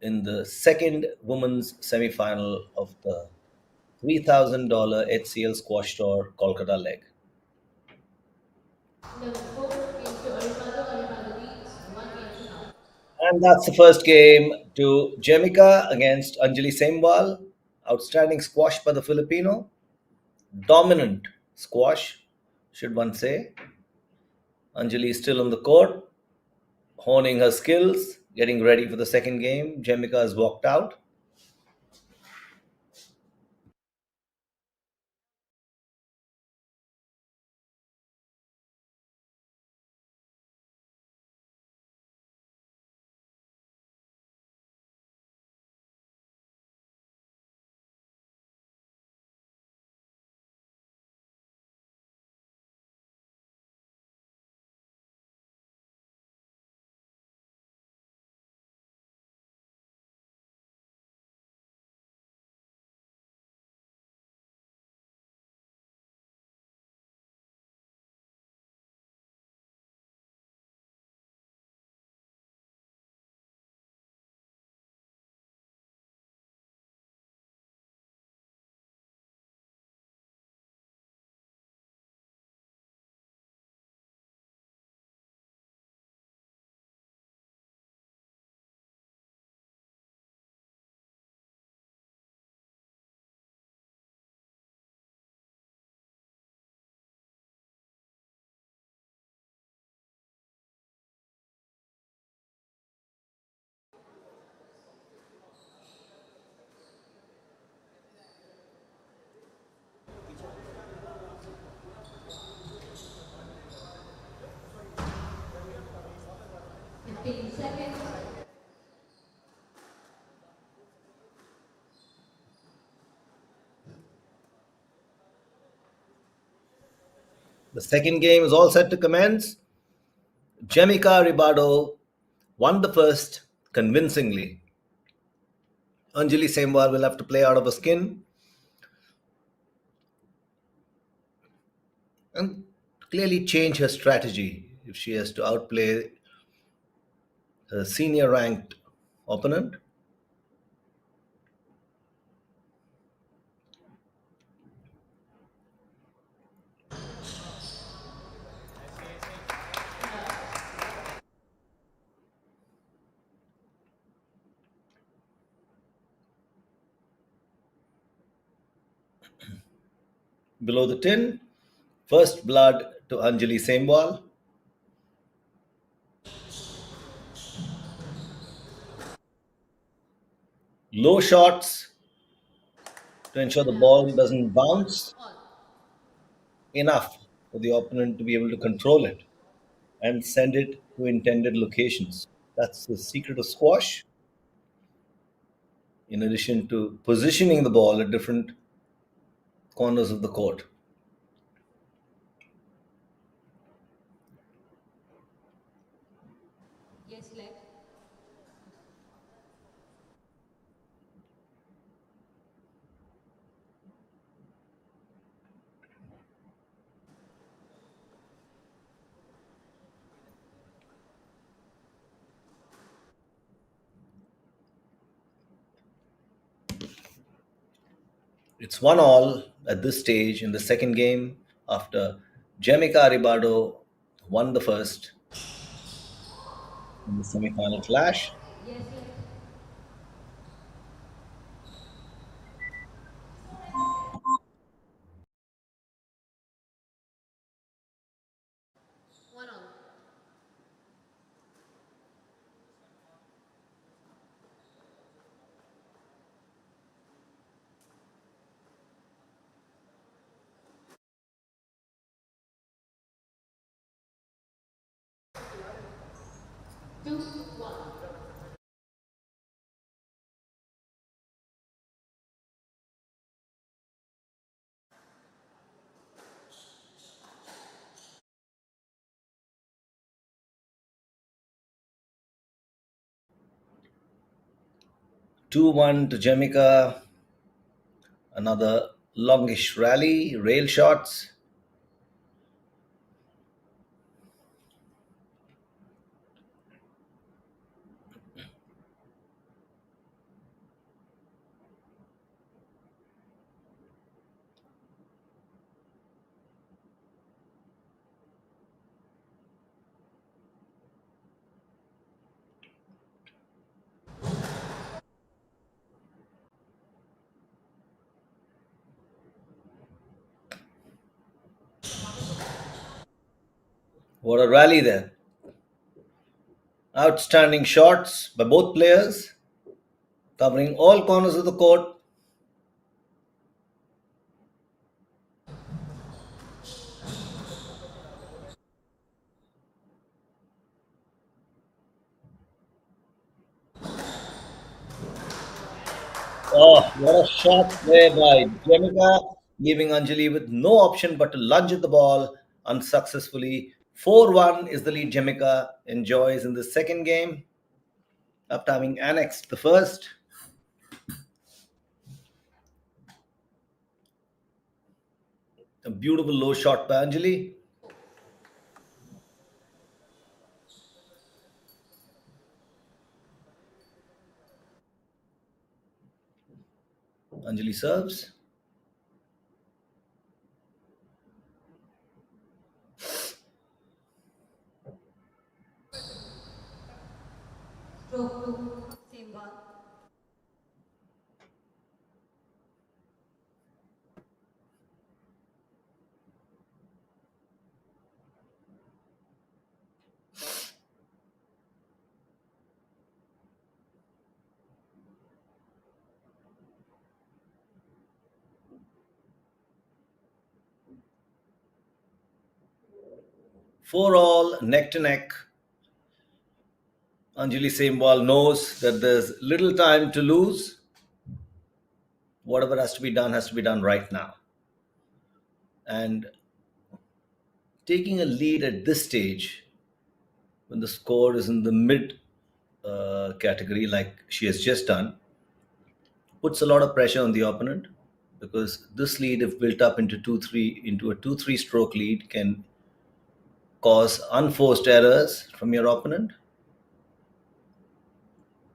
in the second women's semi-final of the $3,000 HCL Squash Tour Kolkata leg. Level 4 game to Arivado. Arivado leads 1 game to none. And that's the first game to Jemica against Anjali Saimwal. Outstanding squash by the Filipino. Dominant squash, should one say. Anjali is still on the court, honing her skills, getting ready for the second game. Jemica has walked out. Seconds. The second game is all set to commence. Jemica Ribado won the first convincingly. Anjali Saimwal will have to play out of her skin and clearly change her strategy if she has to outplay her senior ranked opponent. Out. Below the tin, first blood to Anjali Saimwal. Low shots to ensure the ball Out. doesn't One bounce all. enough for the opponent to be able to control it and send it to intended locations. That's the secret of squash, in addition to positioning the ball at different corners of the court. Yes, leg. It's 1 all at this stage in the second game after Jemica Aribado won the first in the semi-final clash. Yes, leg. 2-1. 2-1 to Jamaica. Another longish rally, rail shots. What a rally there. Outstanding shots by both players, covering all corners of the court. Oh, what a shot there by Jamaica, leaving Anjali with no option but to lunge at the ball unsuccessfully. 4-1 is the lead Jamaica enjoys in the second game after having annexed the first. A beautiful low shot by Anjali. Anjali serves. Stroke 2. Same ball. 4 all, neck to neck. Anjali Sembwal knows that there's little time to lose. Whatever has to be done right now. And taking a lead at this stage, when the score is in the mid category, like she has just done, puts a lot of pressure on the opponent because this lead, if built up into 2-3 into a 2-3 stroke lead, can cause unforced errors from your opponent.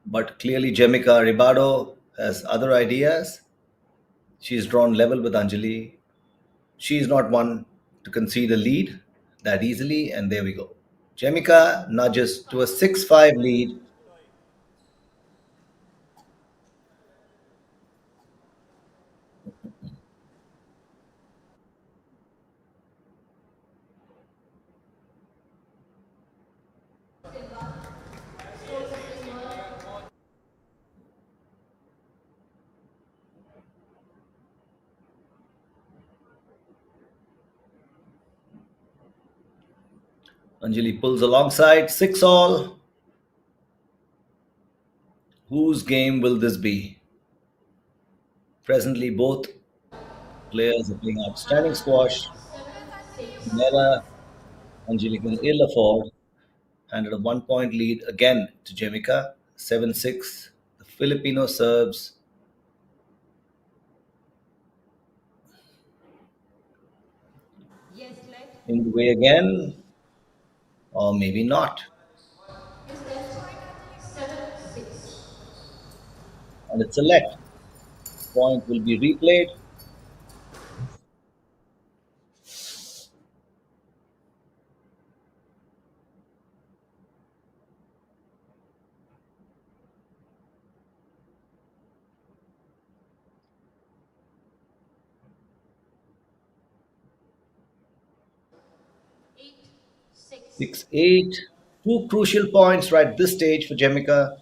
But clearly, Jamaica Ribado has other ideas. She's drawn level with Anjali. She is not one to concede a lead that easily, and there we go. Jamaica nudges to a 6-5 lead. Same ball. Stroke 6. Same ball. Anjali pulls alongside, 6 all. Whose game will this be? Presently, both players are playing outstanding squash. 7-6. Never Anjali can ill afford. Handed a 1 point lead again to Jamaica, 7-6. The Filipino serves Yes, let. in the way again, or maybe not. Yes, let. 7-6. And it's a let. Point will be replayed. 8-6. 6-8. Two crucial points right this stage for Jamaica.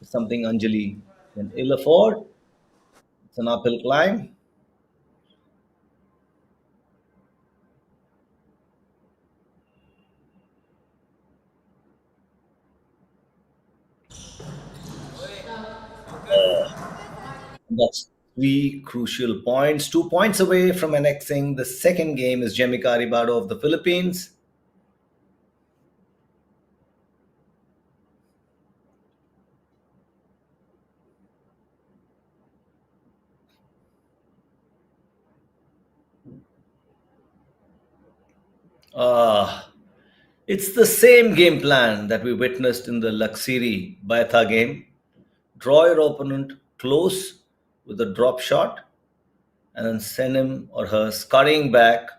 Something Anjali can ill afford. It's an uphill climb. That's three crucial points. 2 points away from annexing the second game is Jemica Aribado of the Philippines. Ah, it's the same game plan that we witnessed in the Laksiri Baitha game. Draw your opponent close with a drop shot and then send him or her scurrying back.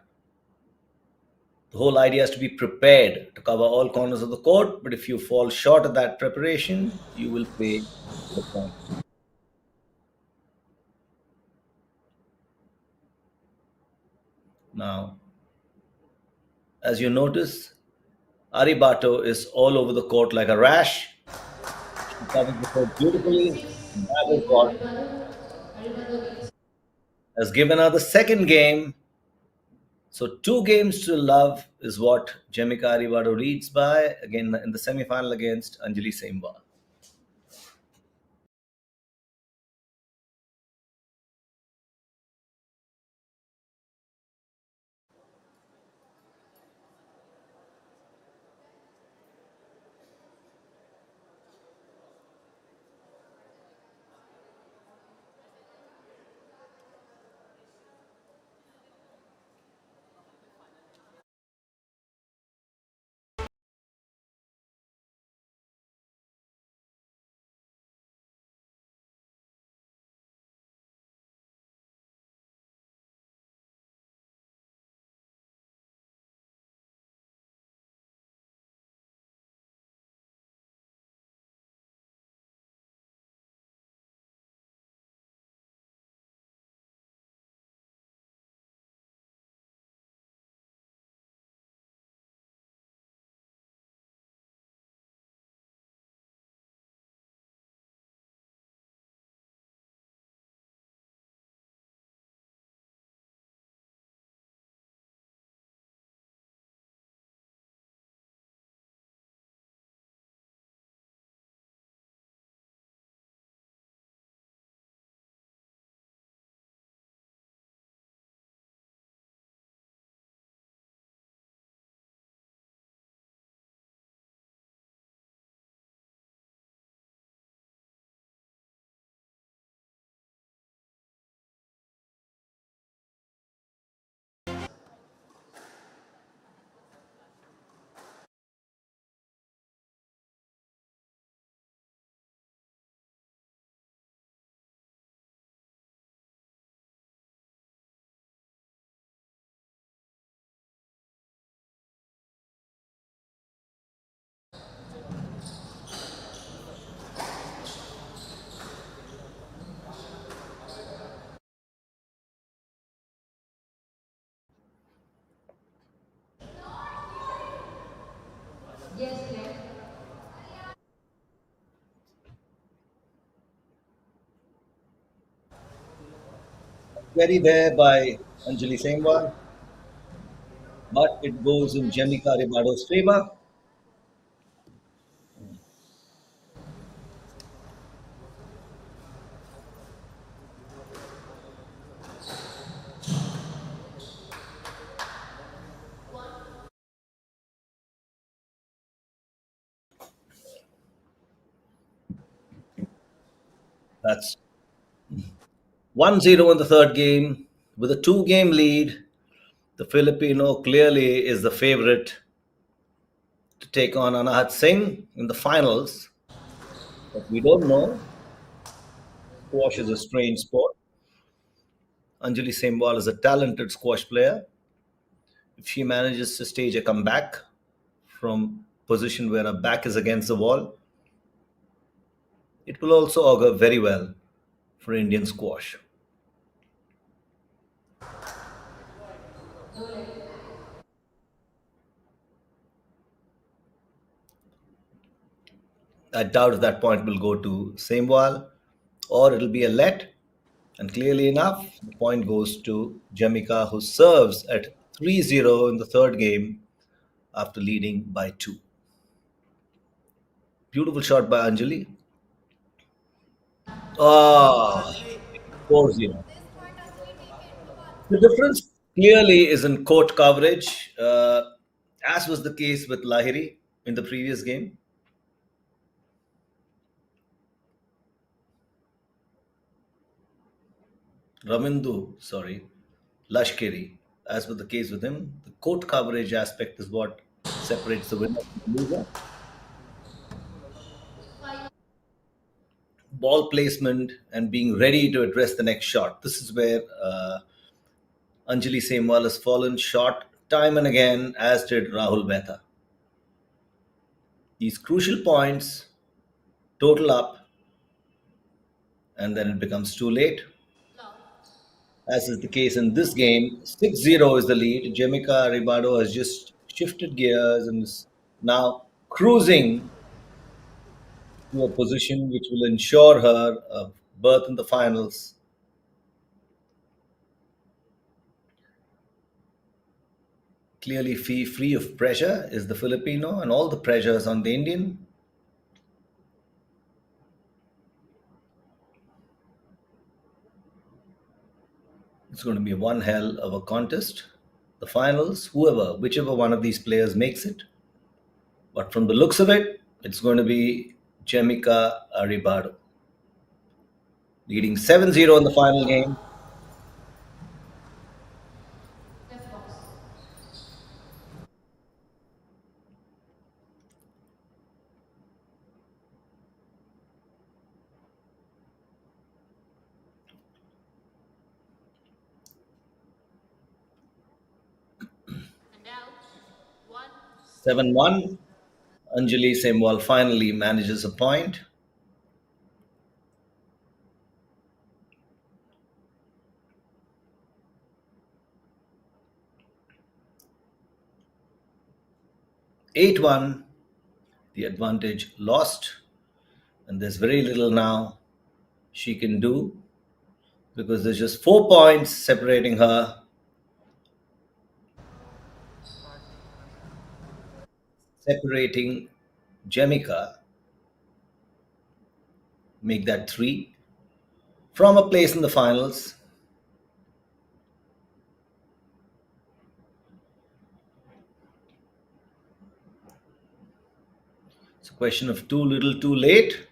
The whole idea is to be prepared to cover all corners of the court, but if you fall short of that preparation, you will pay the point. Now, as you notice, Aribato is all over the court like a rash. She covers the court beautifully. And that is what Aribado leads. has given her the second game. So, 2 games to love is what Jemica Aribado leads by, again, in the semi-final against Anjali Sembal. Yes, Claire. Very there by Anjali Sembal, but it goes in Jemica Aribado's favor. That's 1-0 in the third game. With a 2 game lead, the Filipino clearly is the favorite to take on Anahat Singh in the finals. But we don't know. Squash is a strange sport. Anjali Sembal is a talented squash player. If she manages to stage a comeback from position where her back is against the wall, it will also augur very well for Indian squash. I doubt if that point will go to Sembal or it'll be a let. And clearly enough, the point goes to Jamika, who serves at 3-0 in the third game after leading by 2. Beautiful shot by Anjali. Oh, 4-0. The difference clearly is in court coverage, as was the case with Lahiri in the previous game. Lashkari, as was the case with him. The court coverage aspect is what separates the winner from the loser. Ball placement and being ready to address the next shot. This is where Anjali Semwal has fallen short time and again, as did Rahul Mehta. These crucial points total up, and then it becomes too late. As is the case in this game, 6-0 is the lead. Jamaica Ribado has just shifted gears and is now cruising to a position which will ensure her a berth in the finals. Clearly free of pressure is the Filipino, and all the pressure is on the Indian. It's going to be one hell of a contest. The finals, whichever one of these players makes it. But from the looks of it, it's going to be Jamaica Aribado, leading 7-0 in the final game. Left box. And out. 1. 7-1. Anjali Semwal finally manages a point. Eight one, the advantage lost, and there's very little now she can do because there's just 4 points separating her, separating Jamaica, make that three from a place in the finals. It's a question of too little, too late,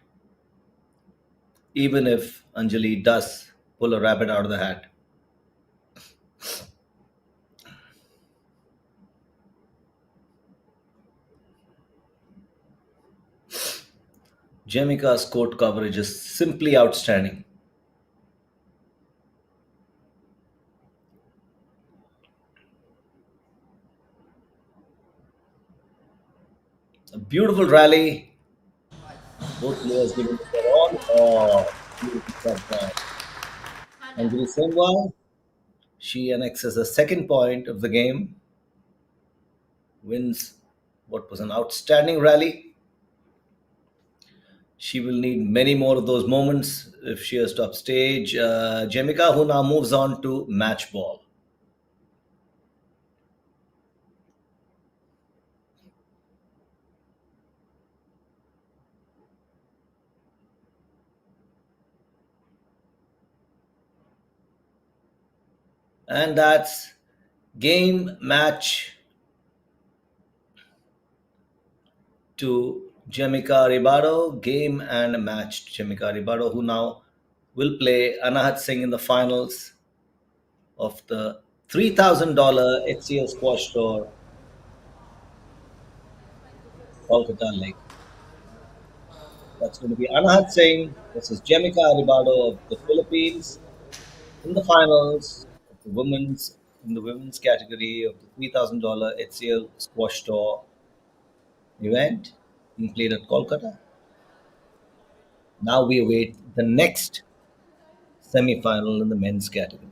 even if Anjali does pull a rabbit out of the hat. Jamaica's court coverage is simply outstanding. A beautiful rally. Both players giving it their all. Oh, beautiful shot by Hand up. Anjali Semwal. She annexes the second point of the game, wins what was an outstanding rally. She will need many more of those moments if she has to upstage Jamaica, who now moves on to match ball. And that's game match to Jamaica Ribado, game and match to Jamaica Ribado, who now will play Anahat Singh in the finals of the $3,000 HCL Squash Tour, Kolkata Lake. That's going to be Anahat Singh versus Jamaica Aribado of the Philippines in the finals of the women's in the women's category of the $3,000 HCL Squash Tour event being played at Kolkata. Now we await the next semi-final in the men's category.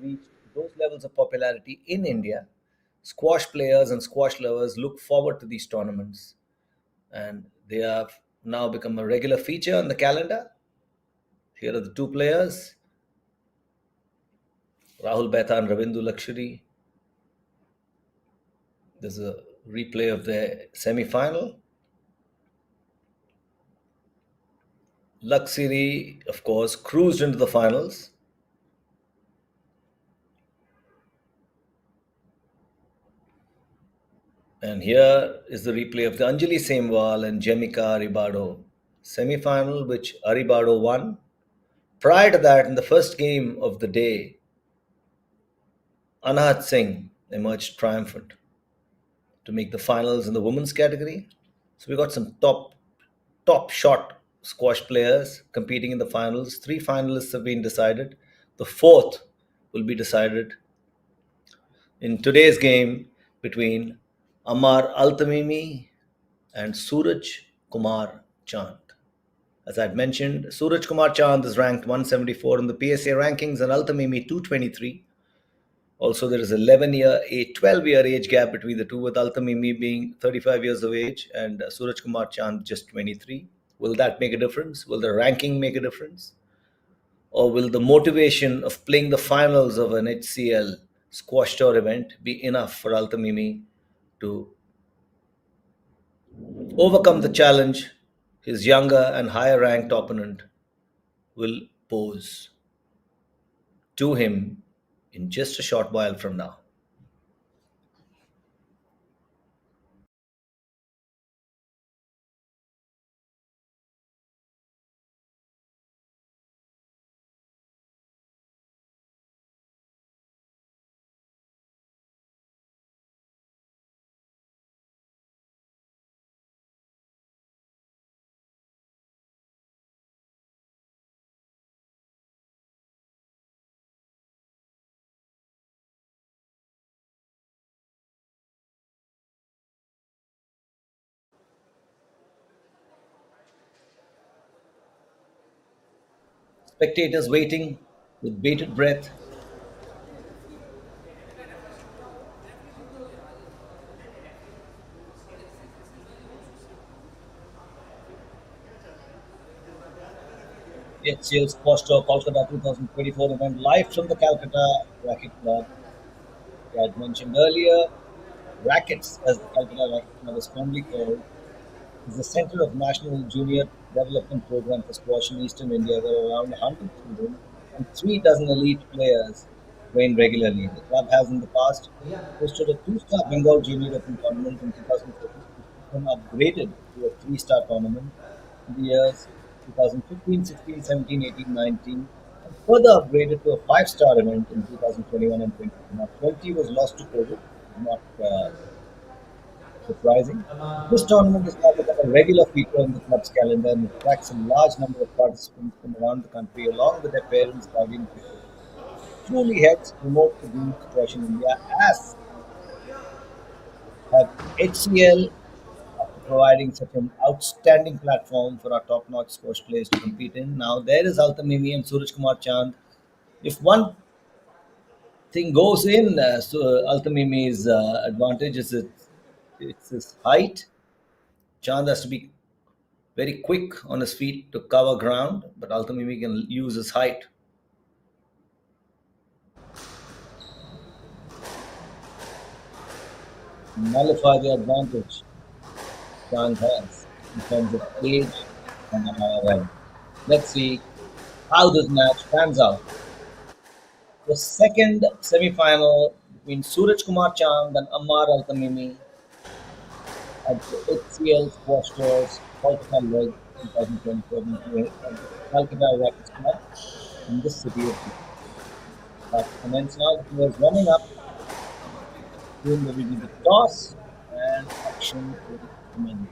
reached those levels of popularity in India, squash players and squash lovers look forward to these tournaments, and they have now become a regular feature on the calendar. Here are the two players, Rahul Beta and Ravindu Laksiri. There's a replay of their semi final. Laksiri, of course, cruised into the finals. And here is the replay of the Anjali Semwal and Jemica Aribado semi-final, which Aribado won. Prior to that, in the first game of the day, Anahat Singh emerged triumphant to make the finals in the women's category. So we got some top shot squash players competing in the finals. Three finalists have been decided. The fourth will be decided in today's game between Amar Altamimi and Suraj Kumar Chand. As I'd mentioned, Suraj Kumar Chand is ranked 174 in the PSA rankings and Altamimi 223. Also, there is 12-year age gap between the two, with Altamimi being 35 years of age and Suraj Kumar Chand just 23. Will that make a difference? Will the ranking make a difference? Or will the motivation of playing the finals of an HCL squash tour event be enough for Altamimi to overcome the challenge his younger and higher ranked opponent will pose to him in just a short while from now? Spectators waiting with bated breath. HCL Squash Tour Kolkata 2024 event live from the Calcutta Racket Club. I had mentioned earlier, Rackets, as the Calcutta Racket Club is fondly called, is the center of National Junior Development Program for squash in Eastern India, where around 100 children and 3 dozen elite players train regularly. The club has in the past hosted a two-star Bengal Junior Open tournament in 2014, which was then upgraded to a three-star tournament in the years 2015, 16, 17, 18, 19, and further upgraded to a five-star event in 2021 and 20. Now, 20 was lost to COVID, not surprising. This tournament has now become a regular feature in the club's calendar and attracts a large number of participants from around the country, along with their parents, guardian tutors. Truly helps promote the game of squash in India, as have HCL, after providing such an outstanding platform for our top-notch squash players to compete in. Now there is Altamimi and Suraj Kumar Chand. If one thing goes in, so Altamimi's advantage is it's his height. Chand has to be very quick on his feet to cover ground, but ultimately he can use his height. Nullify the advantage Chand has in terms of age and a higher rank. Let's see how this match pans out. The second semi-final between Suraj Kumar Chand and Amar Altamimi at the HCL Squash Tours Kolkata Leg 2024 at the Calcutta Rackets Club in the city of Jica. About to commence now. The players warming up. Soon there will be the toss and action will commence.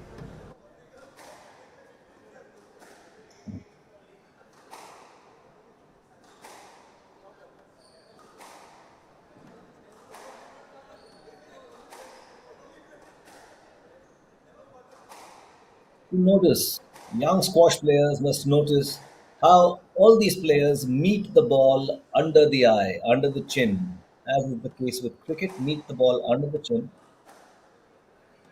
To notice, young squash players must notice how All these players meet the ball under the eye, under the chin, as is the case with cricket, meet the ball under the chin.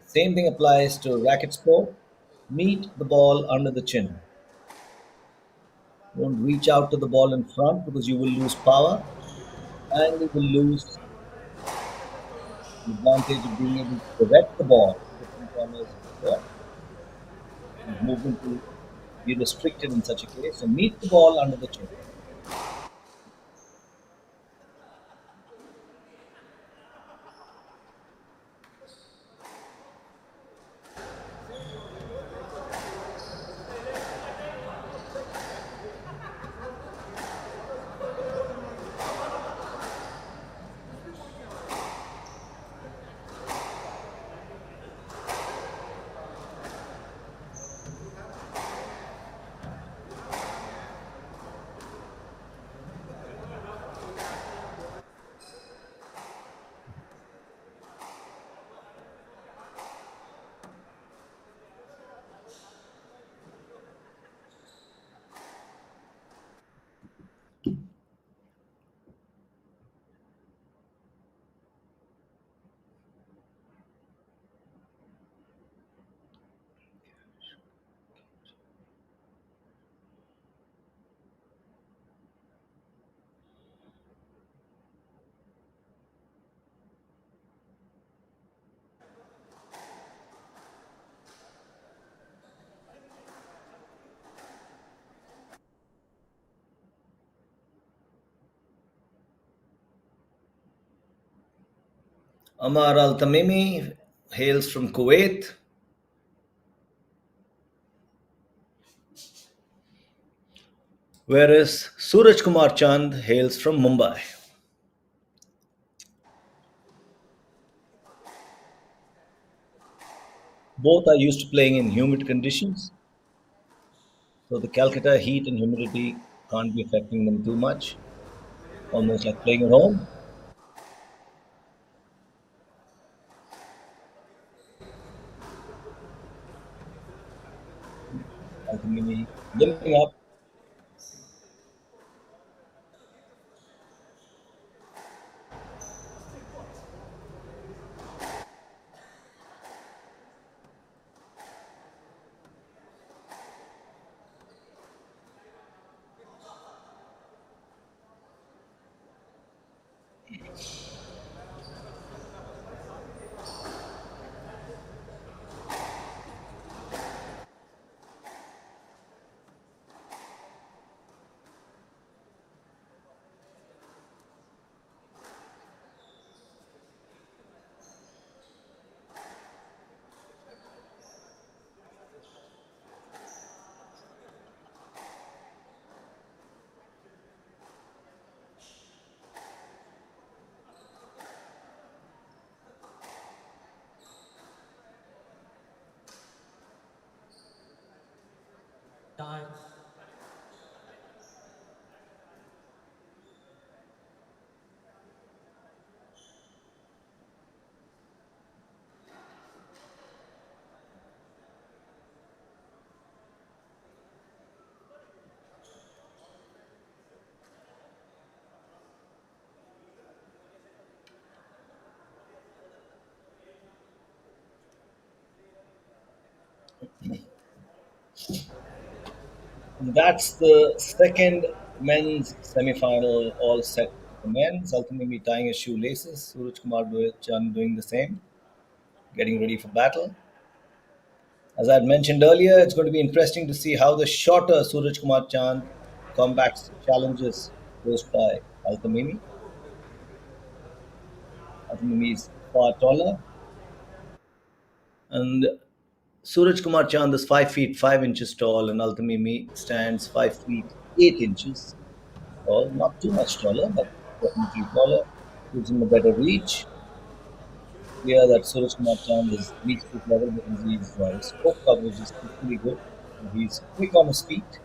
Same thing applies to racket sport, meet the ball under the chin. Don't reach out to the ball in front because you will lose power and you will lose the advantage of being able to direct the ball to different corners of the court. His movement will be restricted in such a case. So meet the ball under the chin. Amar Altamimi hails from Kuwait, whereas Suraj Kumar Chand hails from Mumbai. Both are used to playing in humid conditions, so the Calcutta heat and humidity can't be affecting them too much, almost like playing at home. Ultimately, limping up. Time. That's the second men's semi-final all set for the men's. Ultimately tying his shoelaces. Suraj Kumar Chand doing the same, getting ready for battle. As I had mentioned earlier, it's going to be interesting to see how the shorter Suraj Kumar Chand combats the challenges posed by Altamimi. Altamimi is far taller, and Suraj Kumar Chand is 5 feet 5 inches tall, and Altamimi stands 5 feet 8 inches tall. Not too much taller, but definitely taller. Gives him a better reach. Clear that Suraj Kumar Chand has reached this level because his stroke coverage is equally good. He's quick on his feet.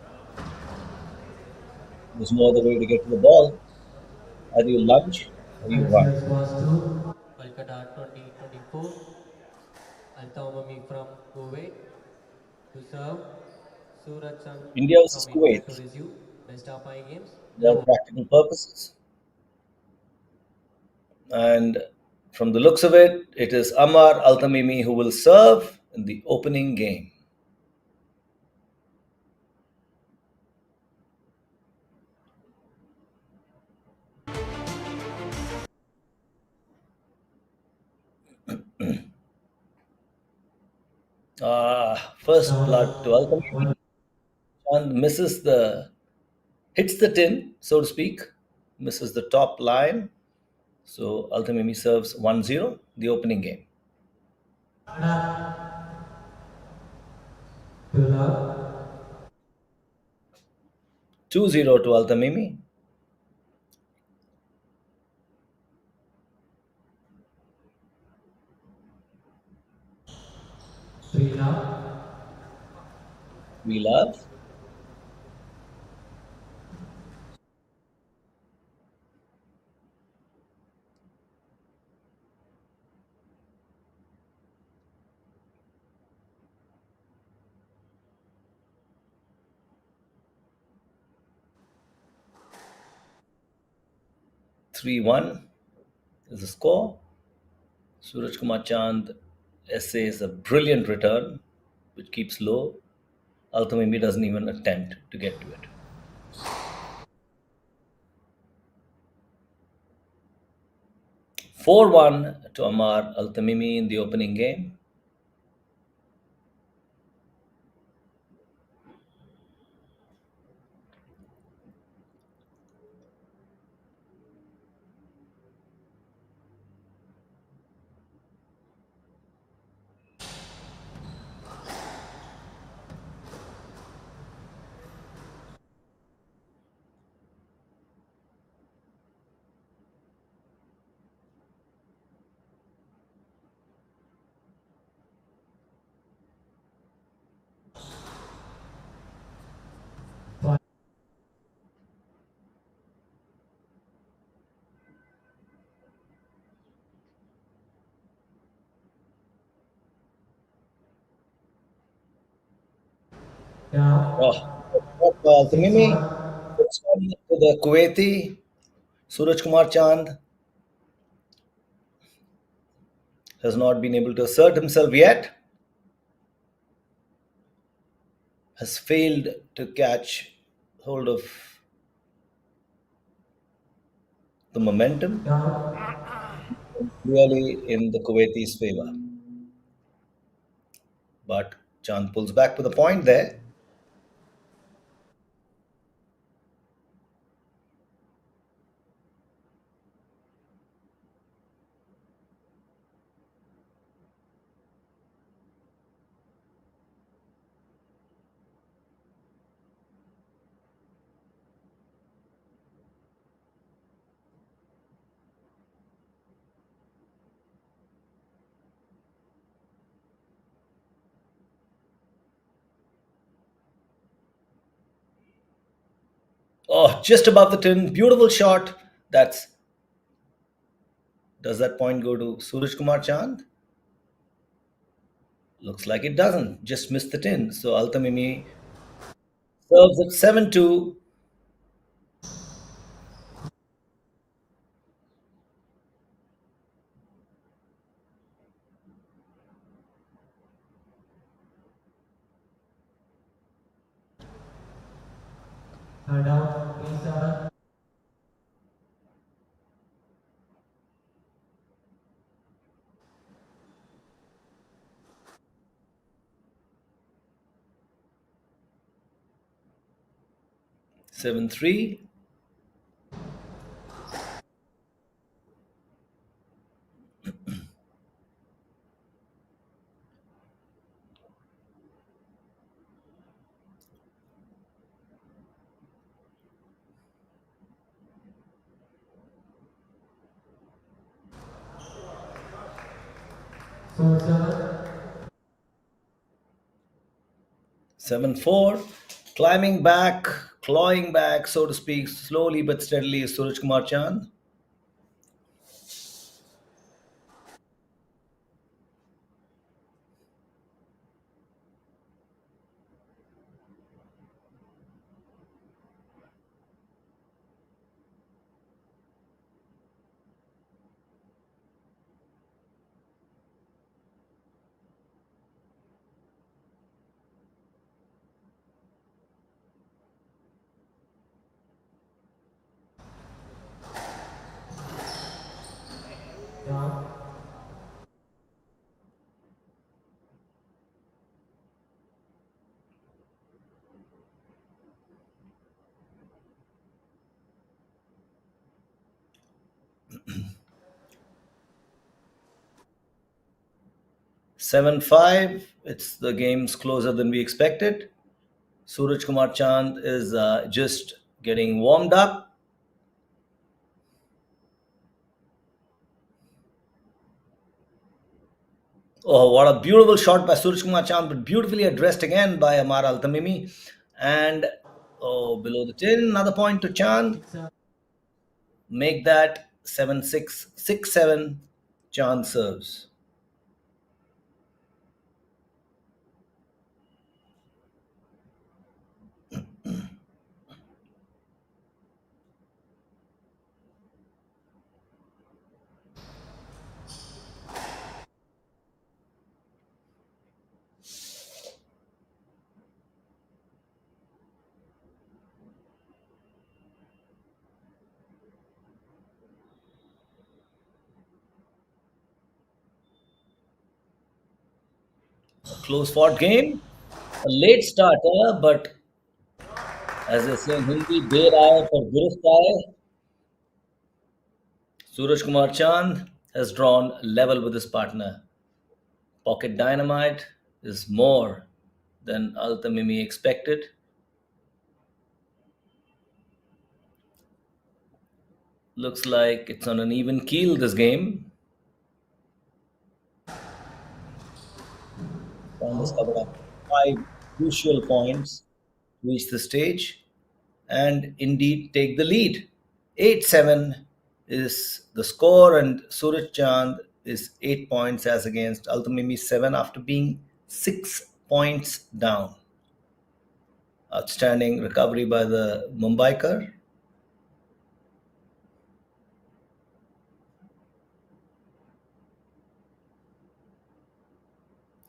There's no other way to get to the ball. Either you lunge or you run. HCL scores 2. Kolkata 2024. Altamimi from Kuwait to serve. Suraj Chand India versus from India to Kuwait. resume. best of my games. for Low. practical purposes. And from the looks of it, it is Amar Altamimi who will serve in the opening game. First blood to Start. Altamimi. One. And hits the tin, so to speak, misses the top line. So Altamimi serves 1-0, the opening game. Anahat. Two love. 2-0 to Altamimi. Three love. We love. 3-1 is the score. Suraj Kumar Chand essays a brilliant return, which keeps low. Altamimi doesn't even attempt to get to it. 4-1 to Amar Altamimi in the opening game. Five. Oh, Down. Six Altamimi one. puts on to the Kuwaiti. Suraj Kumar Chand has not been able to assert himself yet, has failed to catch hold of the momentum, Down. clearly in the Kuwaitis' favor. But Chand pulls back to the point there. Oh, just above the tin. Beautiful shot. That's Does that point go to Suraj Kumar Chand? Looks like it doesn't. Just missed the tin. So Altamimi serves at 7-2. Down. B7. 7-3. 4-7. 7-4. Climbing back, clawing back, so to speak, slowly but steadily is Suraj Kumar Chand. 7-5. It's the game's closer than we expected. Suraj Kumar Chand is just getting warmed up. Oh, what a beautiful shot by Suraj Kumar Chand, but beautifully addressed again by Amar Altamimi. And oh, below the tin, another point to Chand. Make that 7-6, 6-7. Chand serves. A close fought game. A late starter, but as they say in Hindi, देर आए पर दुरुस्त आए. Suraj Kumar Chand has drawn level with his partner. Pocket Dynamite is more than Altamimi expected. Looks like it's on an even keel this game. Chand has covered up 5 crucial points to reach the stage and indeed take the lead. 8-7 is the score, and Suraj Chand is 8 points as against Altamimi 7 after being 6 points down. Outstanding recovery by the Mumbaiker.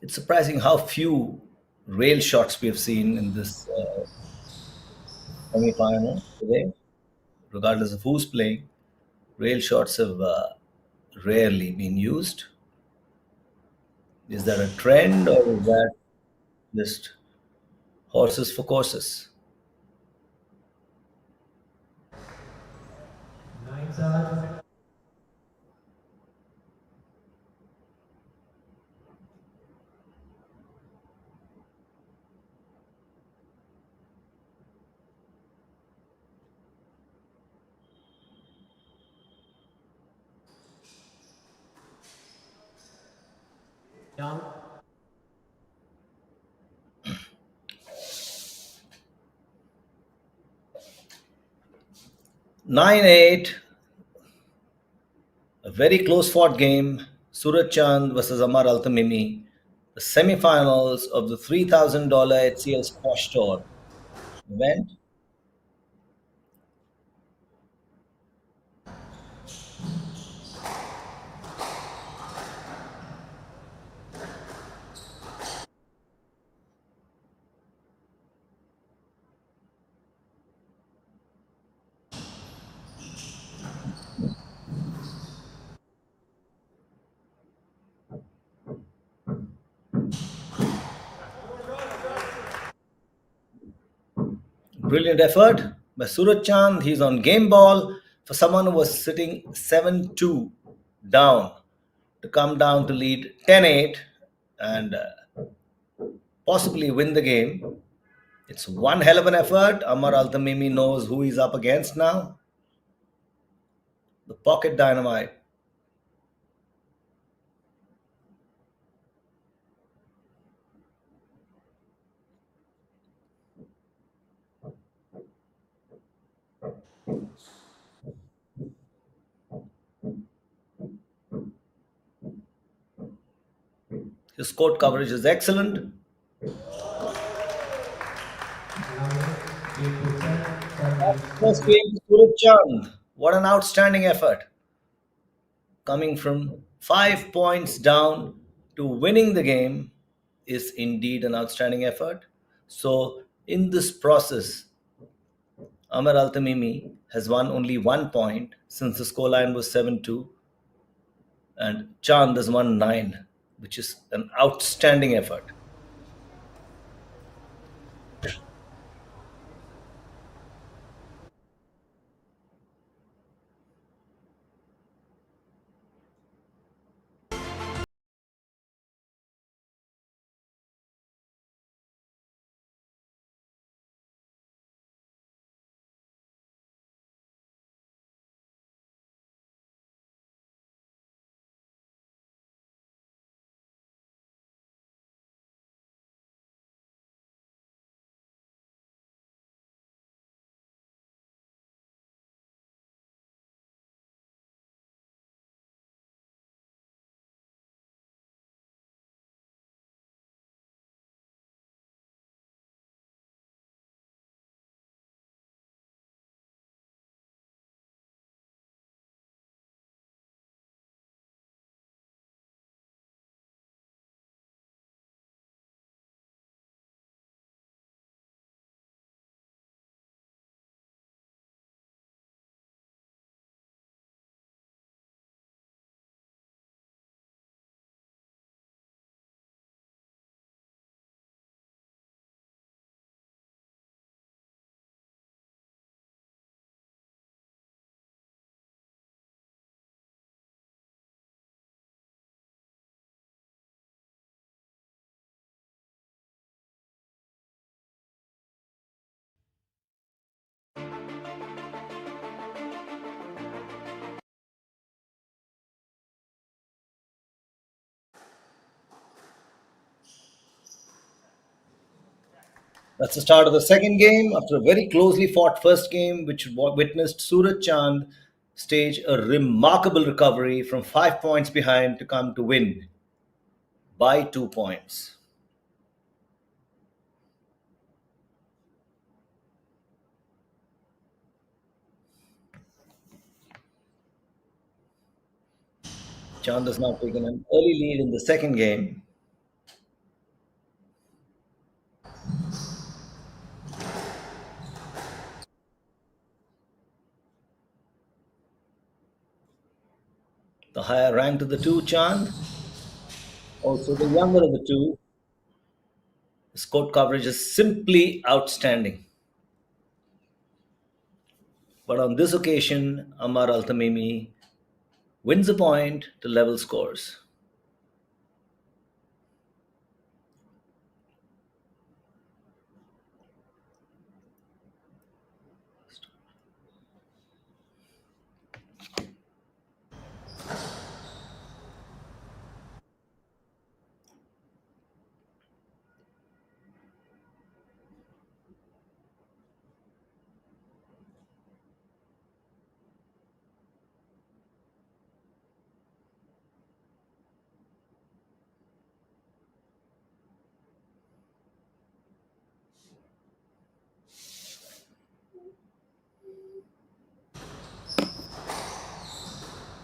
It's surprising how few rail shots we have seen in this semi-final today, regardless of who's playing. Rail shots have rarely been used. Is that a trend or is that just horses for courses? 9-7. 9-8, a very close fought game. Suraj Chand versus Amar Altamimi, the semi-finals of the $3,000 HCL Squash Tour event. Brilliant effort by Suraj Chand. He's on game ball for someone who was sitting 7-2 down to come down to lead 10-8 and possibly win the game. It's one hell of an effort. Amar Altamimi knows who he's up against now. The pocket dynamite. His court coverage is excellent. 8-10. First game to Suraj Chand. What an outstanding effort. Coming from 5 points down to winning the game is indeed an outstanding effort. So, in this process, Amar Altamimi has won only 1 point since the scoreline was 7-2, and Chand has won 9, which is an outstanding effort. That's the start of the second game after a very closely fought first game, which witnessed Suraj Chand stage a remarkable recovery from 5 points behind to come to win by 2 points. Chand has now taken an early lead in the second game. The higher ranked of the two, Chand, also the younger of the two, his court coverage is simply outstanding. But on this occasion, Amar Altamimi wins a point to level scores.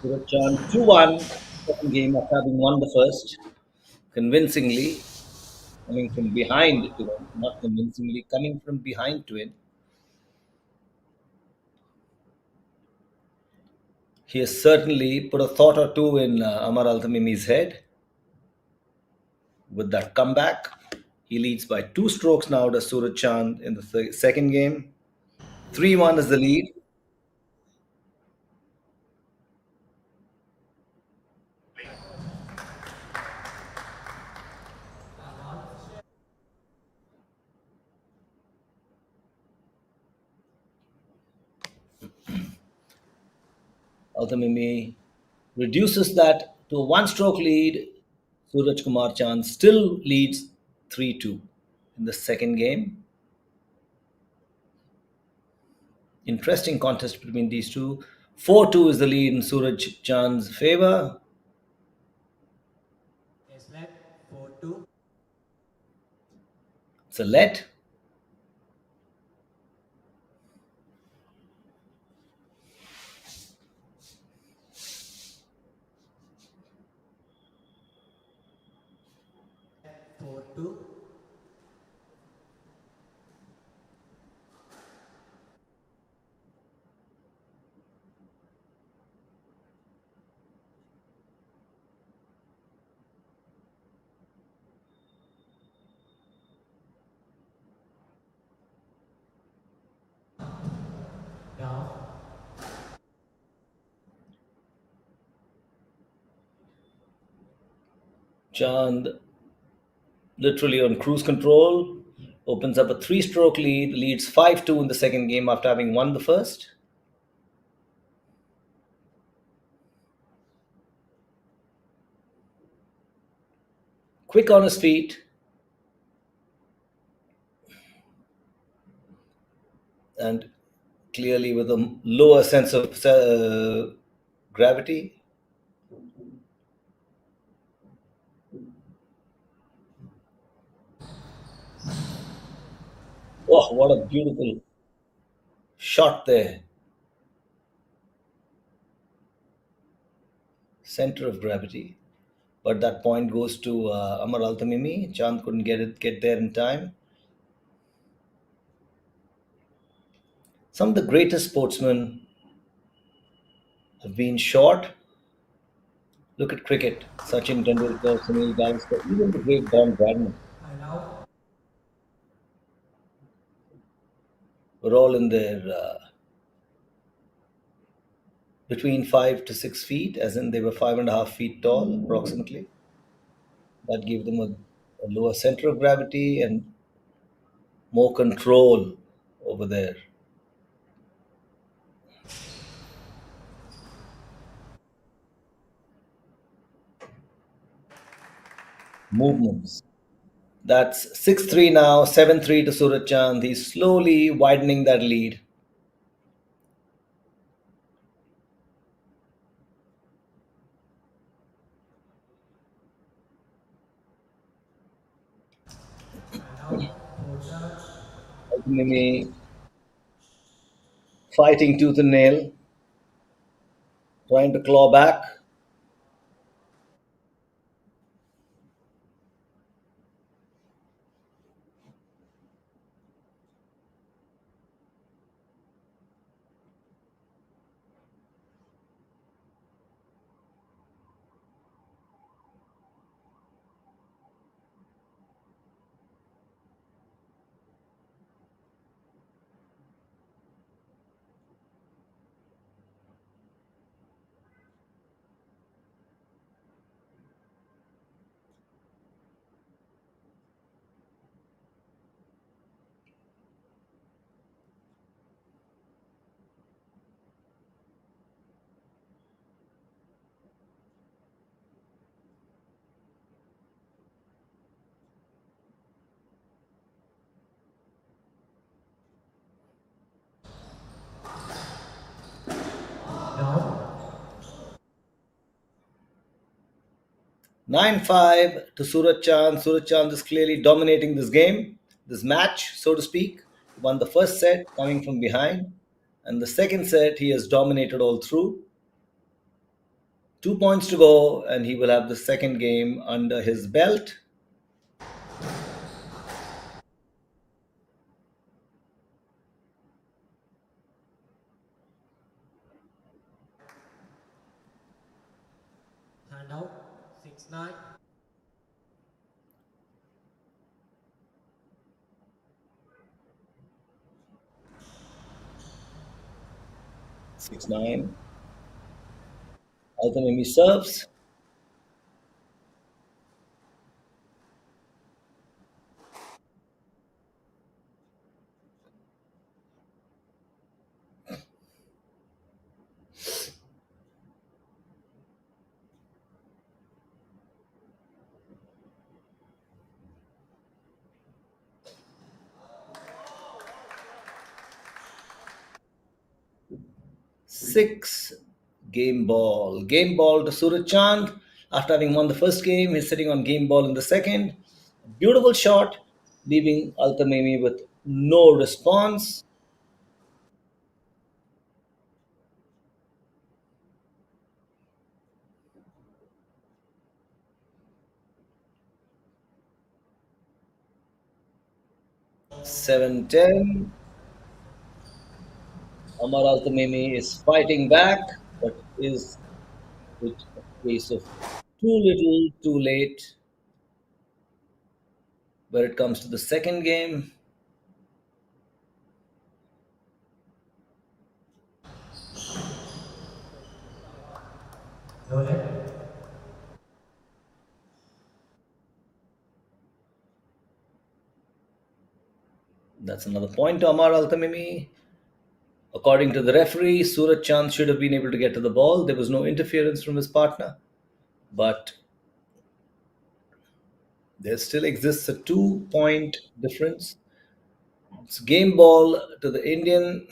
Suraj Chand 2-1, second game after having won the first convincingly, coming from behind to win, not convincingly, coming from behind to win. He has certainly put a thought or two in Amar Altamimi's head with that comeback. He leads by 2 strokes now to Suraj Chand in the second game. 3-1 is the lead. Altamimi reduces that to a 1 stroke lead. Suraj Kumar Chand still leads 3-2 in the second game. Interesting contest between these two. 4-2 is the lead in Suraj Chand's favor. Yes, let 4-2. It's a let. Let 4-2. Down. Chand literally on cruise control, opens up a 3 stroke lead, leads 5-2 in the second game after having won the first. Quick on his feet and clearly with a lower sense of gravity. Oh, what a beautiful shot there. Center of gravity. But that point goes to Amar Altamimi. Chand couldn't get there in time. Some of the greatest sportsmen have been short. Look at cricket. Sachin Tendulkar, Sunil Gavaskar, even the great Don Bradman were all in their between 5 to 6 feet, as in they were 5.5 feet tall approximately. That gave them a lower center of gravity and more control over there. movements. That's 6-3 now, 7-3 to Suraj Chand. He's slowly widening that lead. And out. 4 shots. Ultimately, fighting tooth and nail, trying to claw back. Down. 9-5 to Suraj Chand. Suraj Chand is clearly dominating this game, this match, so to speak. He won the first set coming from behind, and the second set he has dominated all through. 2 points to go, and he will have the second game under his belt. Hand out. 6-9. 6-9. Altamimi serves. 6 game ball. Game ball to Suraj Chand. After having won the first game, he's sitting on game ball in the second. Beautiful shot, leaving Altamimi with no response. 7-10. Amar Altamimi is fighting back, but is with a pace of too little, too late. Where it comes to the second game, No net. that's another point to Amar Altamimi. According to the referee, Suraj Chand should have been able to get to the ball. There was no interference from his partner, but there still exists a 2 point difference. It's game ball to the Indian.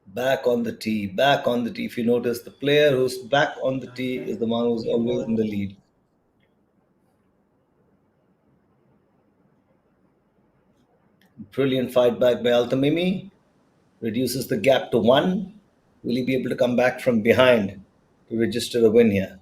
Back on the tee, back on the tee. If you notice, the player who's back on the 9 tee is the net. one who's Game always in the ball. lead. Brilliant fight back by Altamimi. Reduces the gap to one. Will he be able to come back from behind to register a win here?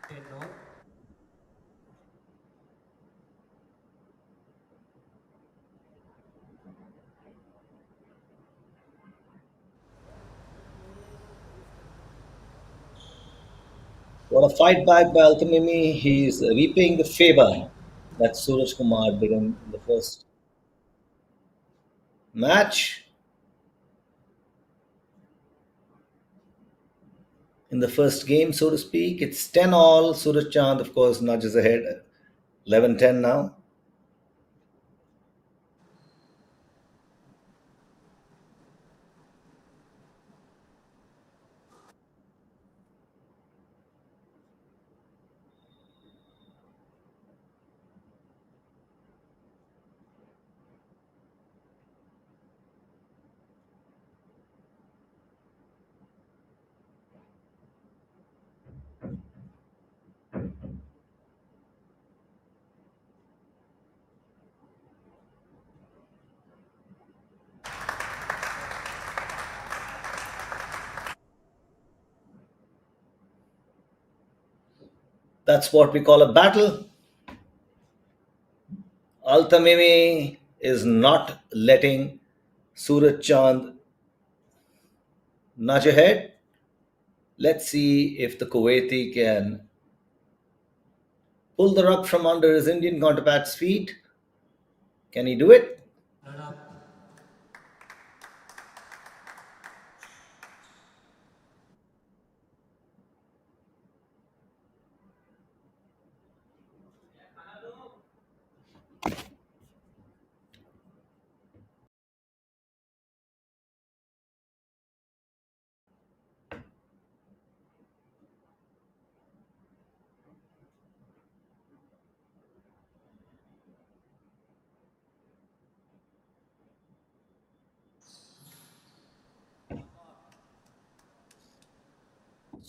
Ten all. What a fight back by Altamimi. He's repaying the favor that Suraj Kumar did in the first match. In the first game, so to speak, it's 10 all. Suraj Chand, of course, nudges ahead. 11-10 now. That's what we call a battle. Altamimi is not letting Suraj Chand nudge ahead. Let's see if the Kuwaiti can pull the rug from under his Indian counterpart's feet. Can he do it? Run up.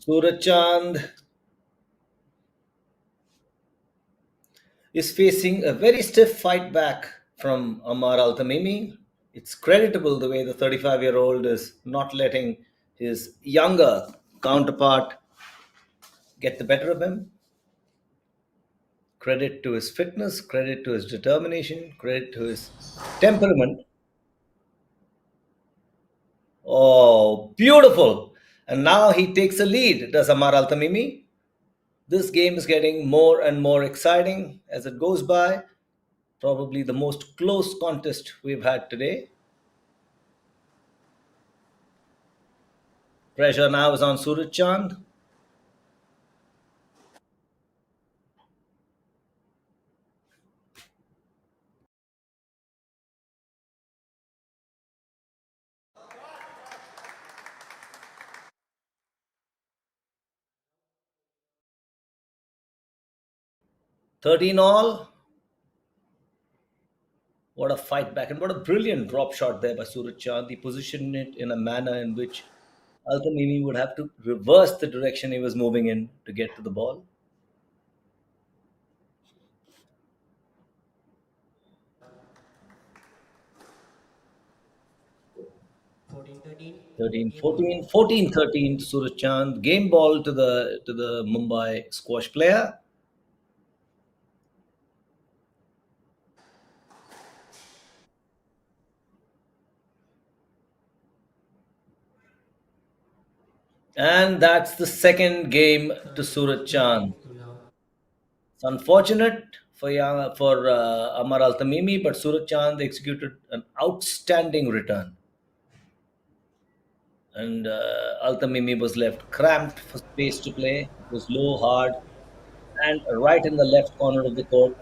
Suraj Chand is facing a very stiff fight back from Amar Altamimi. It's creditable the way the 35-year-old is not letting his younger counterpart get the better of him. Credit to his fitness, credit to his determination, credit to his temperament. Oh, beautiful. And now he takes a lead, does Amar Altamimi. This game is getting more and more exciting as it goes by. Probably the most close contest we've had today. Pressure now is on Suraj Chand. 13 all. What a fight back and what a brilliant drop shot there by Suraj Chand. He positioned it in a manner in which Altamimi would have to reverse the direction he was moving in to get to the ball. 14-13. 13 Game ball. 14, 14 13 to Suraj Chand. Game ball to the Mumbai squash player. And that's the second game to Suraj 13 Chand. to now. It's unfortunate for Amar Altamimi, but Suraj Chand executed an outstanding return. And Altamimi was left cramped for space to play. It was low, hard, and right in the left corner of the court.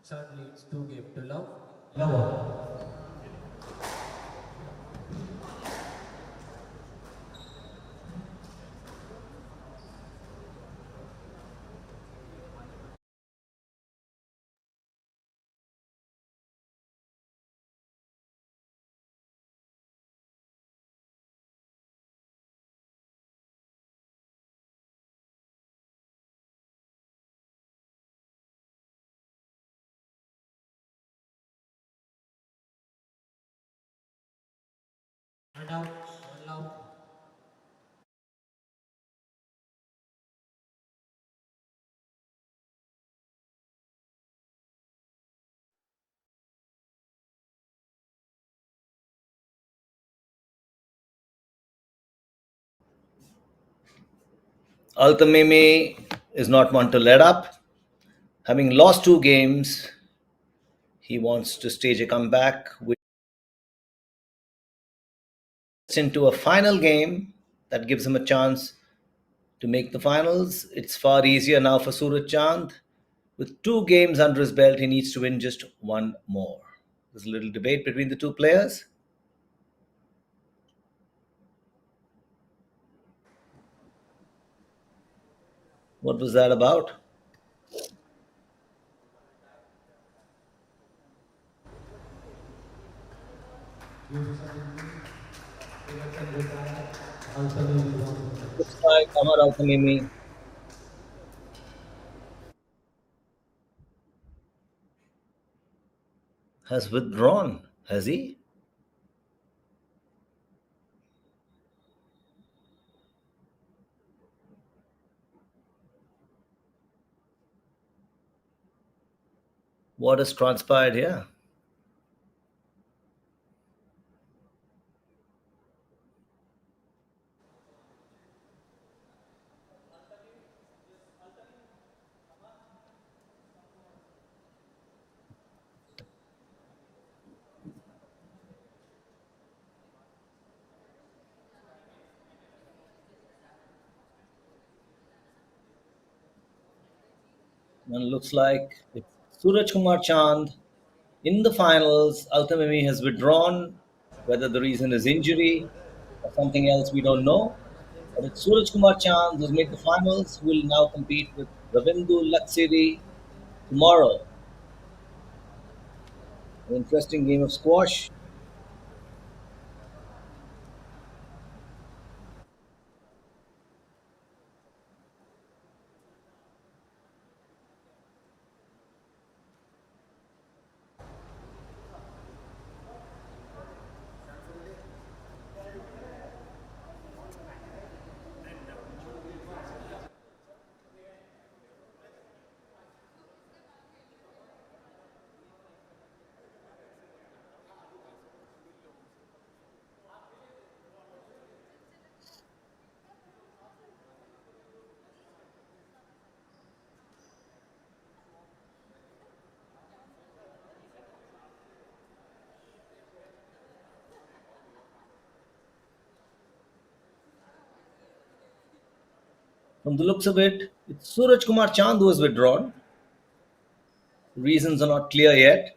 Chand leads 2 game to love. Love. And out. 1 love. Altamimi is not one to let up. Having lost two games, he wants to stage a comeback which into a final game that gives him a chance to make the finals. It's far easier now for Suraj Chand. With two games under his belt, he needs to win just one more. There's a little debate between the two players. What was that about? Election retired. Ultimately won. Looks like Amar Altamimi has withdrawn, has he? What has transpired here? And looks like it's Suraj Kumar Chand in the finals. Altamimi has withdrawn. Whether the reason is injury or something else, we don't know. But it's Suraj Kumar Chand who's made the finals, who will now compete with Ravindu Laksiri tomorrow. An interesting game of squash. From the looks of it, it's Suraj Kumar Chand who has withdrawn. Reasons are not clear yet.